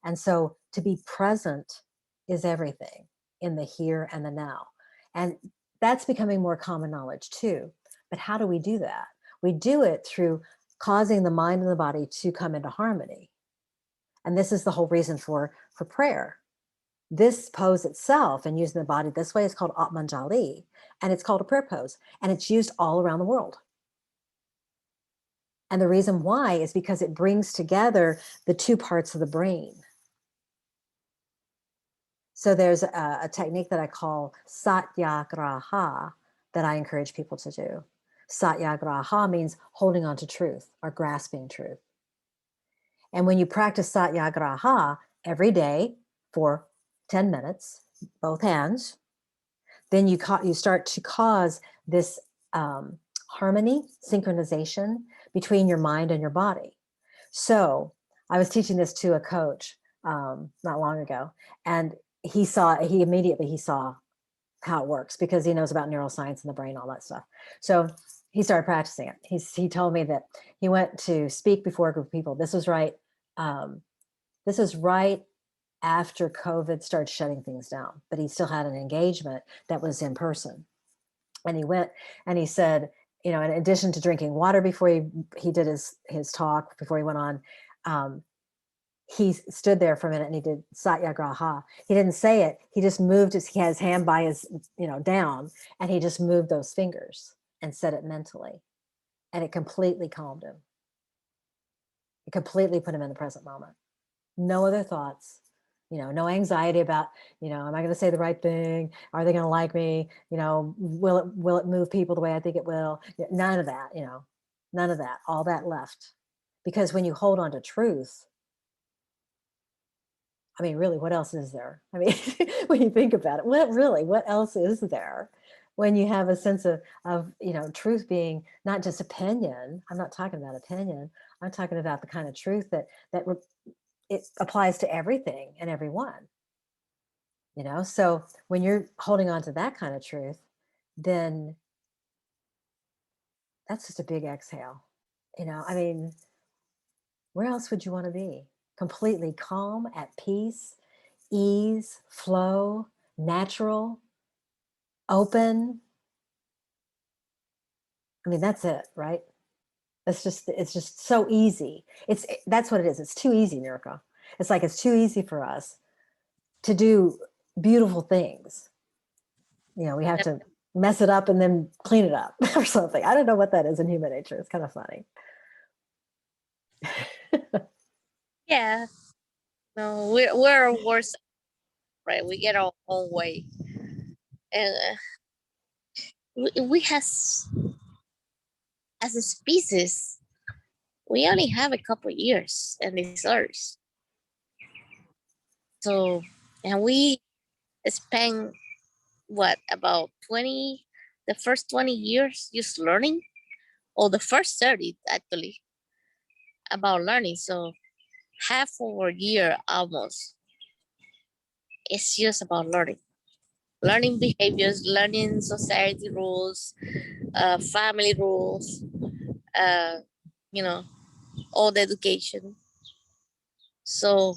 And so to be present is everything in the here and the now. And that's becoming more common knowledge too. But how do we do that? We do it through causing the mind and the body to come into harmony. And this is the whole reason for prayer. This pose itself and using the body this way is called Atmanjali, and it's called a prayer pose, and it's used all around the world. And the reason why is because it brings together the 2 parts of the brain. So there's a technique that I call satyagraha that I encourage people to do. Satyagraha means holding on to truth or grasping truth. And when you practice satyagraha every day for 10 minutes, both hands, then you start to cause this harmony, synchronization between your mind and your body. So I was teaching this to a coach not long ago, and he immediately saw how it works because he knows about neuroscience and the brain, all that stuff. So he started practicing it. He told me that he went to speak before a group of people. This was right after COVID started shutting things down, but he still had an engagement that was in person. And he went and he said, you know, in addition to drinking water before he did his talk, before he went on, he stood there for a minute and he did satyagraha. He didn't say it. He just moved he had his hand by his, you know, down, and he just moved those fingers and said it mentally. And it completely calmed him. It completely put him in the present moment. No other thoughts, you know, no anxiety about, you know, am I going to say the right thing? Are they going to like me? You know, will it move people the way I think it will? None of that, you know, none of that, all that left. Because when you hold on to truth, I mean, really, what else is there? I mean, when you think about it, what else is there when you have a sense of truth being not just opinion. I'm not talking about opinion. I'm talking about the kind of truth that it applies to everything and everyone. So when you're holding on to that kind of truth, then that's just a big exhale. I mean, where else would you want to be? Completely calm, at peace, ease, flow, natural, open. I mean, that's it, right? It's just so easy. That's what it is. It's too easy, Niurka. It's like it's too easy for us to do beautiful things. We have to mess it up and then clean it up or something. I don't know what that is in human nature. It's kind of funny. Yeah. No, we're worse, right? We get our own way, and we has as a species, we only have a couple years in this earth. So, and we spend what about 20, the first 20 years just learning, or the first 30 actually about learning. So half of a year almost it's just about learning behaviors, learning society rules, family rules, uh, you know, all the education. So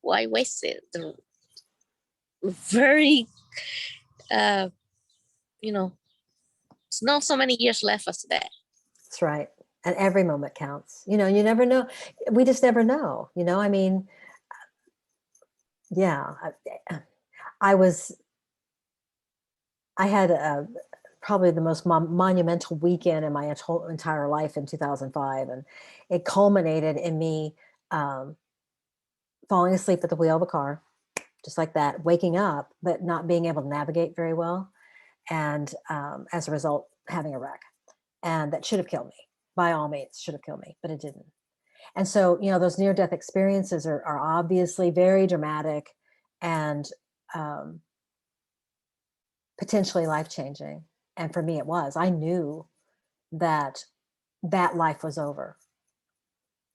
why waste it? The very, uh, you know, it's not so many years left after that. That's right. And every moment counts. You never know. We just never know. I mean, yeah. I was I had probably the most monumental weekend in my entire life in 2005, and it culminated in me um, falling asleep at the wheel of a car, just like that, waking up, but not being able to navigate very well, and as a result, having a wreck, and that should have killed me. By all means, should have killed me, but it didn't. And so, those near-death experiences are obviously very dramatic and um, potentially life-changing. And for me, it was. I knew that life was over.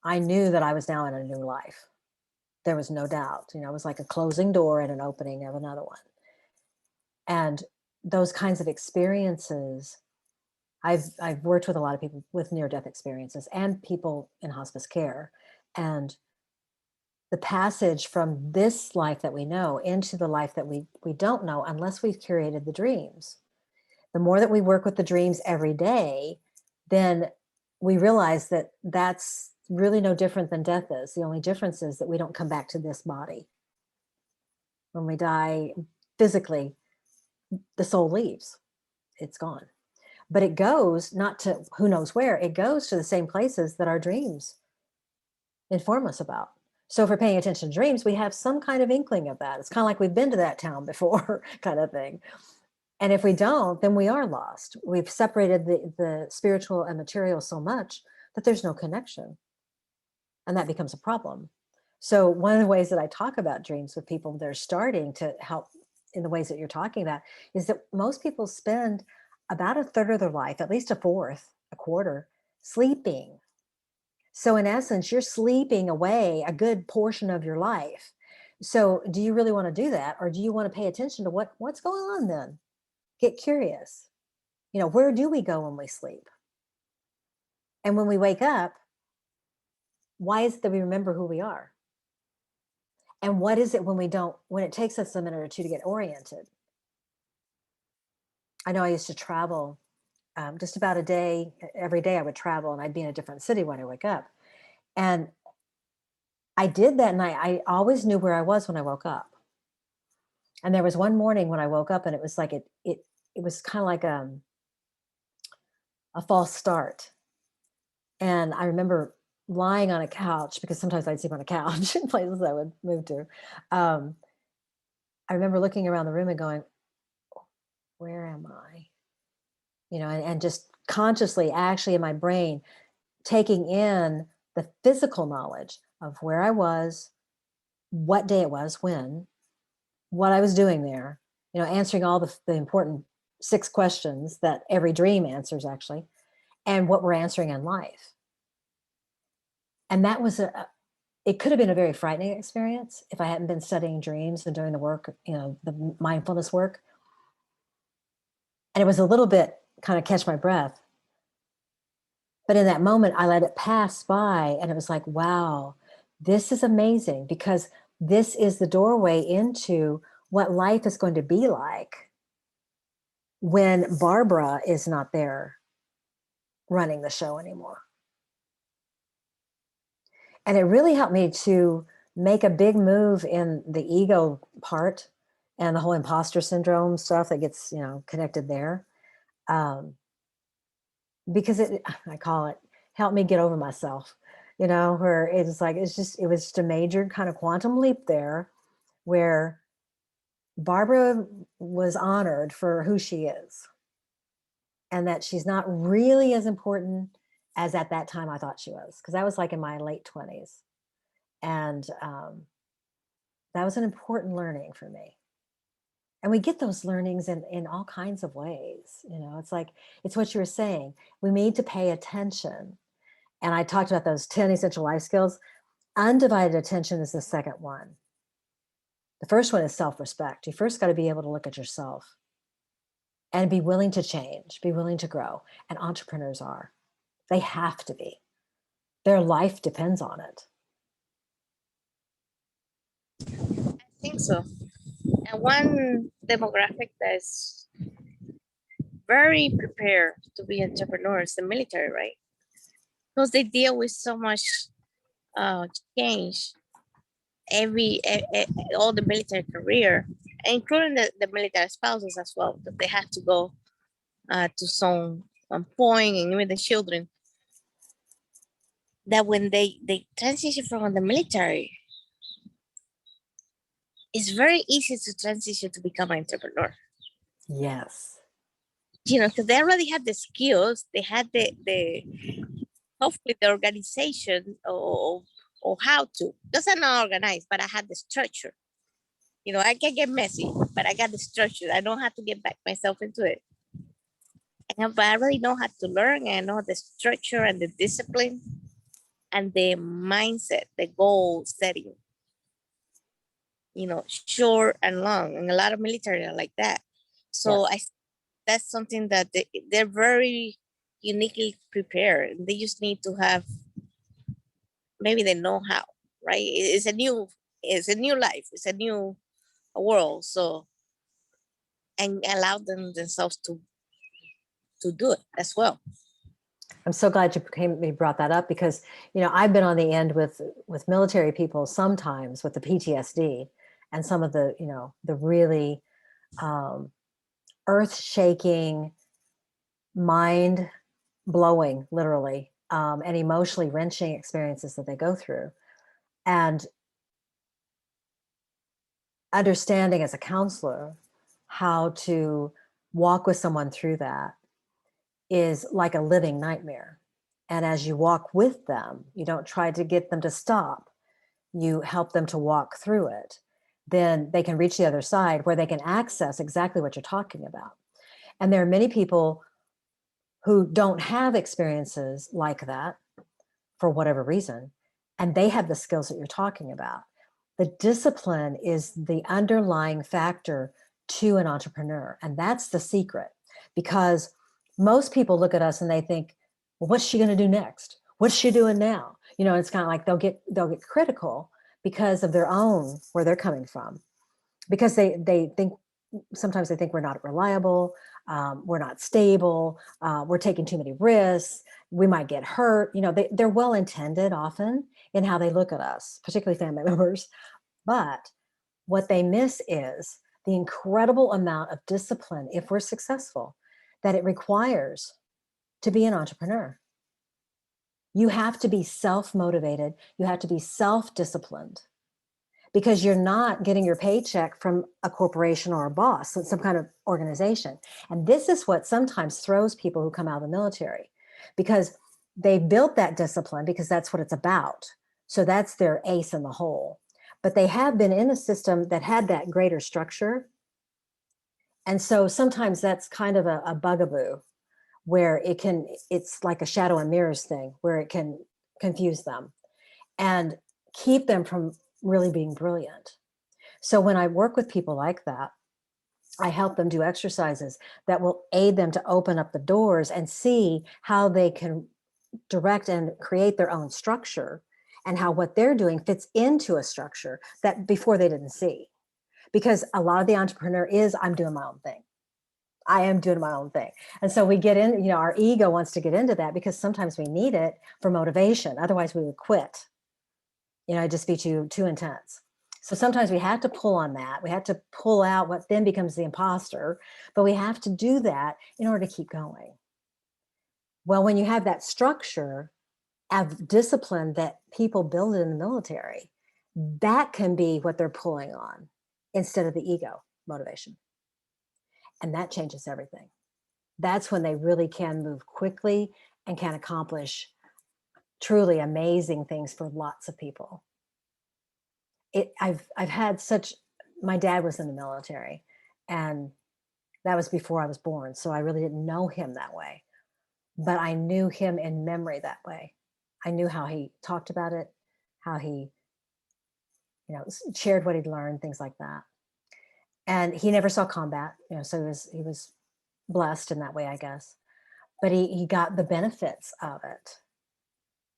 I knew that I was now in a new life. There was no doubt. It was like a closing door and an opening of another one. And those kinds of experiences, I've worked with a lot of people with near-death experiences and people in hospice care. And the passage from this life that we know into the life that we don't know, unless we've curated the dreams. The more that we work with the dreams every day, then we realize that that's really no different than death is. The only difference is that we don't come back to this body. When we die physically, the soul leaves. It's gone. But it goes not to who knows where, it goes to the same places that our dreams inform us about. So if we're paying attention to dreams, we have some kind of inkling of that. It's kind of like we've been to that town before kind of thing. And if we don't, then we are lost. We've separated the spiritual and material so much that there's no connection. And that becomes a problem. So one of the ways that I talk about dreams with people that are starting to help in the ways that you're talking about is that most people spend about a third of their life, at least a fourth, a quarter, sleeping. So in essence, you're sleeping away a good portion of your life. So do you really want to do that? Or do you want to pay attention to what's going on then? Get curious. Where do we go when we sleep? And when we wake up, why is it that we remember who we are? And what is it when it takes us a minute or two to get oriented? I know I used to travel just about a day, every day I would travel and I'd be in a different city when I wake up. And I did that and I always knew where I was when I woke up. And there was one morning when I woke up and it was like it was kind of like a false start. And I remember lying on a couch, because sometimes I'd sleep on a couch in places I would move to. I remember looking around the room and going, where am I? And just consciously, actually in my brain, taking in the physical knowledge of where I was, what day it was, when, what I was doing there, answering all the important 6 questions that every dream answers, actually, and what we're answering in life. And that was it could have been a very frightening experience if I hadn't been studying dreams and doing the work, the mindfulness work. And it was a little bit kind of catch my breath. But in that moment, I let it pass by, and it was like, wow, this is amazing, because this is the doorway into what life is going to be like when Barbara is not there running the show anymore. And it really helped me to make a big move in the ego part and the whole imposter syndrome stuff that gets, connected there. Because I call it, help me get over myself, where it's like, it was just a major kind of quantum leap there, where Barbara was honored for who she is, and that she's not really as important as at that time I thought she was, because I was like in my late 20s. And that was an important learning for me. And we get those learnings in all kinds of ways. It's like, it's what you were saying. We need to pay attention. And I talked about those 10 essential life skills. Undivided attention is the second one. The first one is self-respect. You first got to be able to look at yourself and be willing to change, be willing to grow. And entrepreneurs are. They have to be. Their life depends on it. I think so. And one demographic that's very prepared to be entrepreneurs, the military, right? Because they deal with so much change all the military career, including the military spouses as well, that they have to go to some point, and even the children, that when they transition from the military, it's very easy to transition to become an entrepreneur. Yes. Because they already had the skills, they had the hopefully the organization or how to. Because I'm not organized, but I had the structure. I can get messy, but I got the structure. I don't have to get back myself into it. But I really know how to learn, and I know the structure and the discipline and the mindset, the goal setting, short and long. And a lot of military are like that. So yes. That's something that they're very uniquely prepared. They just need to have maybe the know-how, right? It's a new life. It's a new world. So, and allow themselves to do it as well. I'm so glad you brought that up, because, I've been on the end with military people sometimes with the PTSD and some of the, the really earth-shaking, mind-blowing, literally, and emotionally wrenching experiences that they go through. And understanding as a counselor how to walk with someone through that is like a living nightmare. And as you walk with them, you don't try to get them to stop. You help them to walk through it. Then they can reach the other side where they can access exactly what you're talking about. And there are many people who don't have experiences like that for whatever reason, and they have the skills that you're talking about. The discipline is the underlying factor to an entrepreneur. And that's the secret, because most people look at us and they think, well, what's she going to do next? What's she doing now? It's kind of like they'll get critical because of their own, where they're coming from, because they think, sometimes they think we're not reliable, we're not stable, we're taking too many risks, we might get hurt. They're well-intended often in how they look at us, particularly family members. But what they miss is the incredible amount of discipline, if we're successful, that it requires to be an entrepreneur. You have to be self-motivated. You have to be self-disciplined, because you're not getting your paycheck from a corporation or a boss, some kind of organization. And this is what sometimes throws people who come out of the military, because they built that discipline because that's what it's about. So that's their ace in the hole. But they have been in a system that had that greater structure, And so sometimes that's kind of a bugaboo where it's like a shadow and mirrors thing where it can confuse them and keep them from really being brilliant. So when I work with people like that, I help them do exercises that will aid them to open up the doors and see how they can direct and create their own structure, and how what they're doing fits into a structure that before they didn't see. Because a lot of the entrepreneur is, I'm doing my own thing. I am doing my own thing. And so we get in, our ego wants to get into that because sometimes we need it for motivation. Otherwise we would quit. It'd just be too intense. So sometimes we have to pull on that. We have to pull out what then becomes the imposter, but we have to do that in order to keep going. Well, when you have that structure of discipline that people build in the military, that can be what they're pulling on instead of the ego motivation. And that changes everything. That's when they really can move quickly and can accomplish truly amazing things for lots of people. I've had my dad was in the military, and that was before I was born. So I really didn't know him that way, but I knew him in memory that way. I knew how he talked about it, how he, shared what he'd learned, things like that. And he never saw combat, so he was blessed in that way, I guess. But he got the benefits of it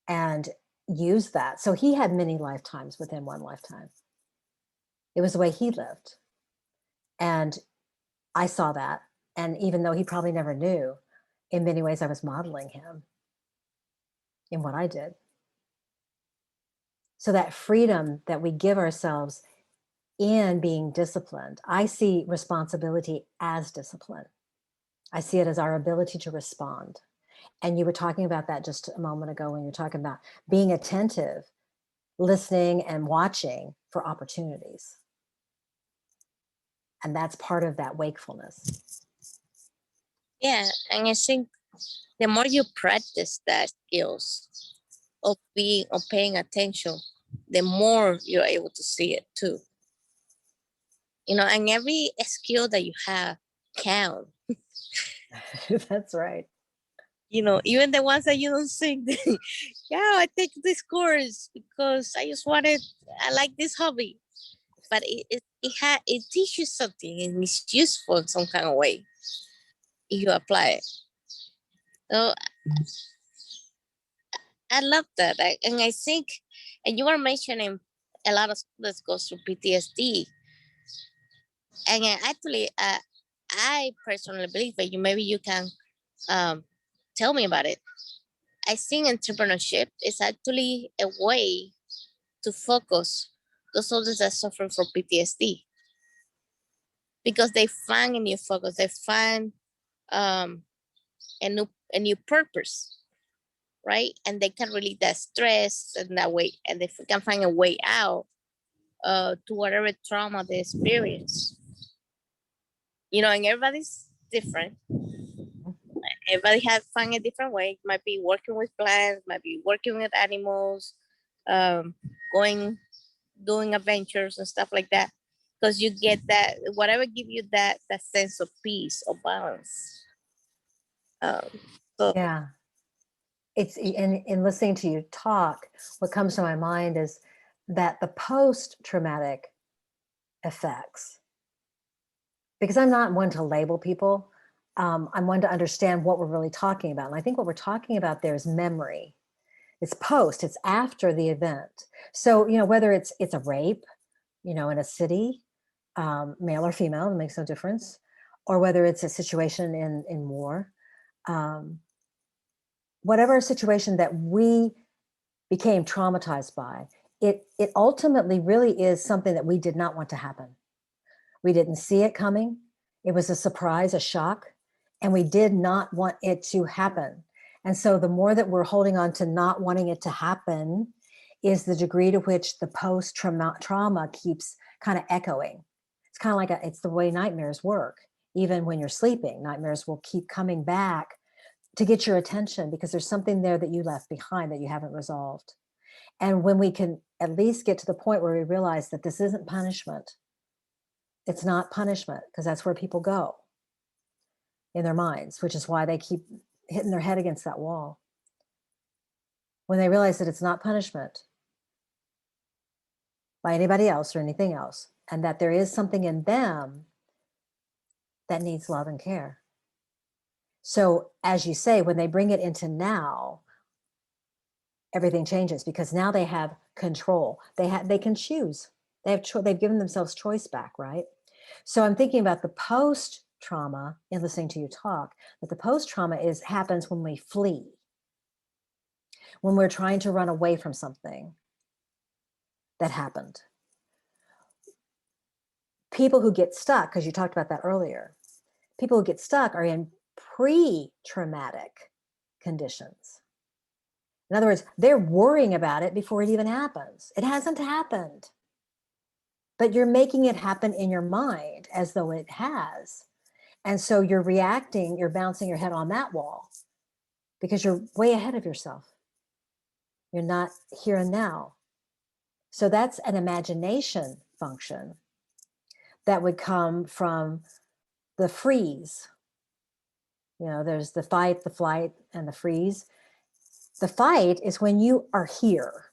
and used that. So he had many lifetimes within one lifetime. It was the way he lived. And I saw that. And even though he probably never knew, in many ways I was modeling him in what I did. So that freedom that we give ourselves in being disciplined, I see responsibility as discipline. I see it as our ability to respond. And you were talking about that just a moment ago when you're talking about being attentive, listening and watching for opportunities. And that's part of that wakefulness. Yeah, and I think the more you practice that skills of paying attention, the more you're able to see it too. And every skill that you have count. That's right. Even the ones that you don't think. Yeah, I take this course because I like this hobby. But it teaches something and it's useful in some kind of way if you apply it. So I love that. And I think, and you were mentioning a lot of students go through PTSD. And actually, I personally believe that maybe you can tell me about it. I think entrepreneurship is actually a way to focus those soldiers that suffer from PTSD because they find a new focus, they find a new purpose, right? And they can relieve that stress and that way, and they can find a way out to whatever trauma they experience. And everybody's different. Everybody has find a different way. Might be working with plants, might be working with animals, um, doing adventures and stuff like that. Because you get that, whatever give you that sense of peace or balance. So Yeah. It's in listening to you talk, what comes to my mind is that the post-traumatic effects, because I'm not one to label people, I'm one to understand what we're really talking about. And I think what we're talking about there is memory. It's post, it's after the event. So, whether it's a rape, in a city, male or female, it makes no difference, or whether it's a situation in war, whatever situation that we became traumatized by, it ultimately really is something that we did not want to happen. We didn't see it coming. It was a surprise, a shock, and we did not want it to happen. And so the more that we're holding on to not wanting it to happen is the degree to which the post-trauma keeps kind of echoing. It's kind of like it's the way nightmares work. Even when you're sleeping, nightmares will keep coming back to get your attention because there's something there that you left behind that you haven't resolved. And when we can at least get to the point where we realize that this isn't punishment, it's not punishment, because that's where people go. in their minds, which is why they keep hitting their head against that wall. When they realize that it's not punishment by anybody else or anything else, and that there is something in them that needs love and care. So, as you say, when they bring it into now, everything changes, because now they have control. They can choose. They've given themselves choice back, right? So I'm thinking about the post trauma in listening to you talk, that the post trauma happens when we flee, when we're trying to run away from something that happened. People who get stuck, because you talked about that earlier, people who get stuck are in pre-traumatic conditions. In other words, they're worrying about it before it even happens. It hasn't happened, but you're making it happen in your mind as though it has. And so you're reacting, you're bouncing your head on that wall because you're way ahead of yourself. You're not here and now. So that's an imagination function that would come from the freeze. You know, there's the fight, the flight, and the freeze. The fight is when you are here.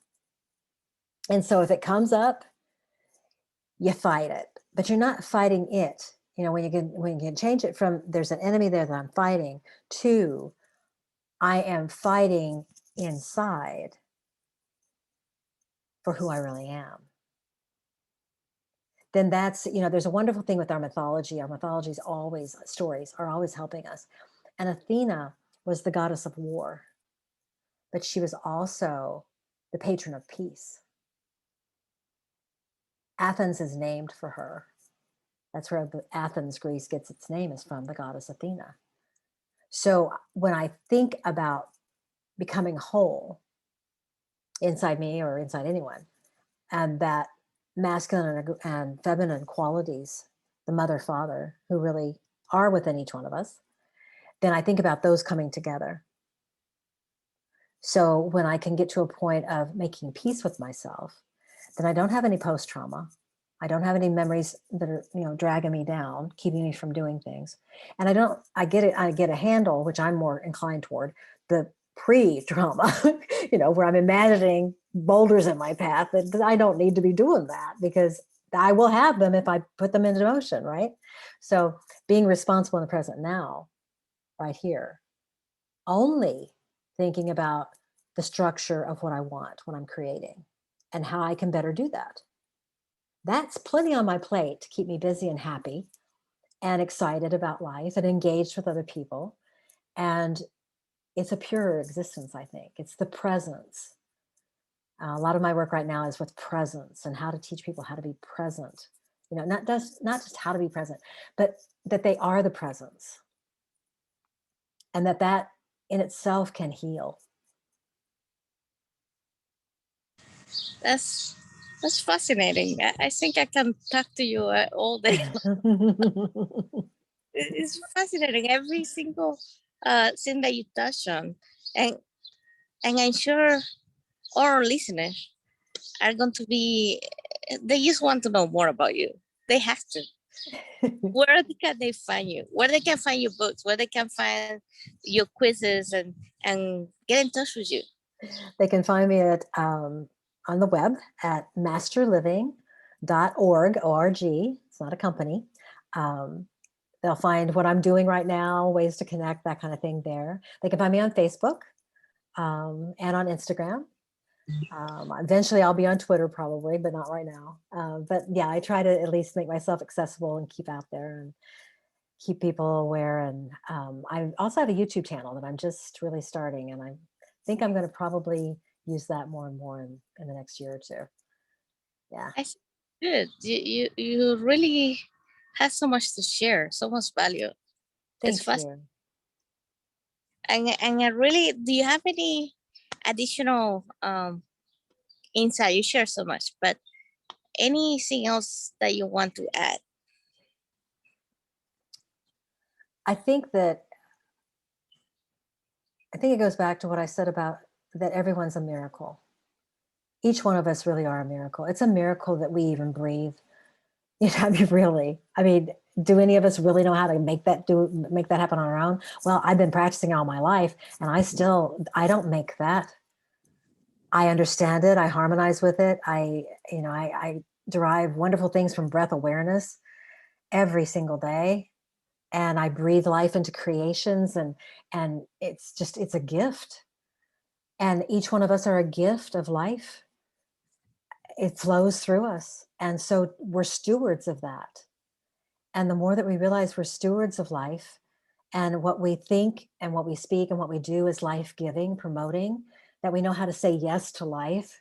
And so if it comes up, you fight it, but you're not fighting it. You know, when you can change it from there's an enemy there that I'm fighting to I am fighting inside for who I really am. Then that's, you know, there's a wonderful thing with our mythology. Our mythologies always, stories are always helping us. And Athena was the goddess of war, but she was also the patron of peace. Athens is named for her. That's where Athens, Greece gets its name, is from the goddess Athena. So when I think about becoming whole inside me or inside anyone, and that masculine and feminine qualities, the mother, father, who really are within each one of us, then I think about those coming together. So when I can get to a point of making peace with myself, then I don't have any post-trauma. I don't have any memories that are, you know, dragging me down, keeping me from doing things. And I get a handle, which I'm more inclined toward, the pre-trauma, you know, where I'm imagining boulders in my path that I don't need to be doing that, because I will have them if I put them into motion, right? So being responsible in the present now, right here, only thinking about the structure of what I want when I'm creating and how I can better do that. That's plenty on my plate to keep me busy and happy and excited about life and engaged with other people. And it's a pure existence, I think. It's the presence. A lot of my work right now is with presence and how to teach people how to be present. You know, not just how to be present, but that they are the presence. And that in itself can heal. That's fascinating. I think I can talk to you all day. It's fascinating. Every single thing that you touch on, and I'm sure our listeners are going to be. They just want to know more about you. They have to. Where can they find you? Where they can find your books? Where they can find your quizzes and get in touch with you? They can find me at on the web at masterliving.org, O-R-G. It's not a company. They'll find what I'm doing right now, ways to connect, that kind of thing there. They can find me on Facebook and on Instagram. Eventually I'll be on Twitter probably, but not right now. But yeah, I try to at least make myself accessible and keep out there and keep people aware. And I also have a YouTube channel that I'm just really starting, and I think I'm going to probably use that more and more in the next year or two. Yeah. I think good. You really have so much to share, so much value. Thank you. And I really, do you have any additional insight? You share so much, but anything else that you want to add? I think it goes back to what I said about that everyone's a miracle. Each one of us really are a miracle. It's a miracle that we even breathe. You know, I mean, really. I mean, do any of us really know how to make that happen on our own? Well, I've been practicing all my life, and I don't make that. I understand it. I harmonize with it. I derive wonderful things from breath awareness every single day, and I breathe life into creations, and it's a gift. And each one of us are a gift of life. It flows through us, and so we're stewards of that. And the more that we realize we're stewards of life, and what we think and what we speak and what we do is life-giving, promoting, that we know how to say yes to life,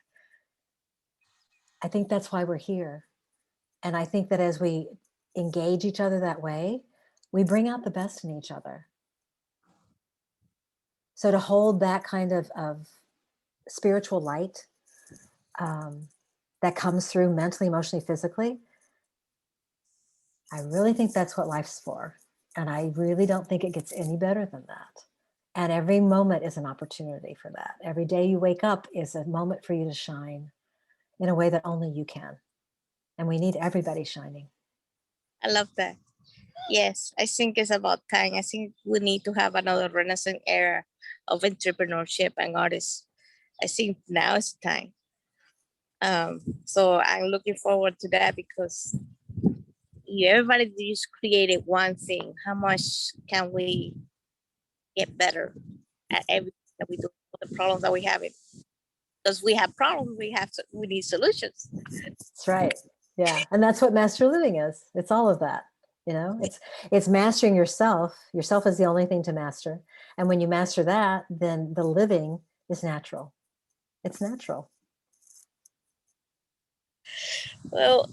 I think that's why we're here. And I think that as we engage each other that way, we bring out the best in each other. So to hold that kind of spiritual light that comes through mentally, emotionally, physically, I really think that's what life's for. And I really don't think it gets any better than that. And every moment is an opportunity for that. Every day you wake up is a moment for you to shine in a way that only you can. And we need everybody shining. I love that. Yes, I think it's about time. I think we need to have another Renaissance era of entrepreneurship and artists. I think now is the time. So I'm looking forward to that, because if everybody just created one thing, how much can we get better at everything that we do, the problems that we have? Because we have problems, we need solutions. That's right. Yeah. And that's what master living is. It's all of that. It's mastering yourself. Yourself is the only thing to master. And when you master that, then the living is natural. It's natural. Well,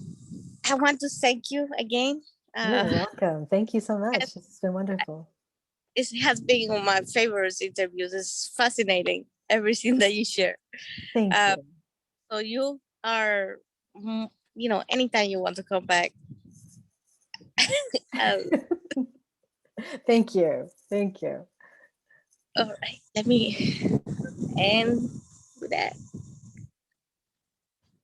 I want to thank you again. You're welcome. Thank you so much. It's been wonderful. It has been one of my favorite interviews. It's fascinating, everything that you share. Thank you. So you are, anytime you want to come back. Thank you. Thank you. All right, let me end with that.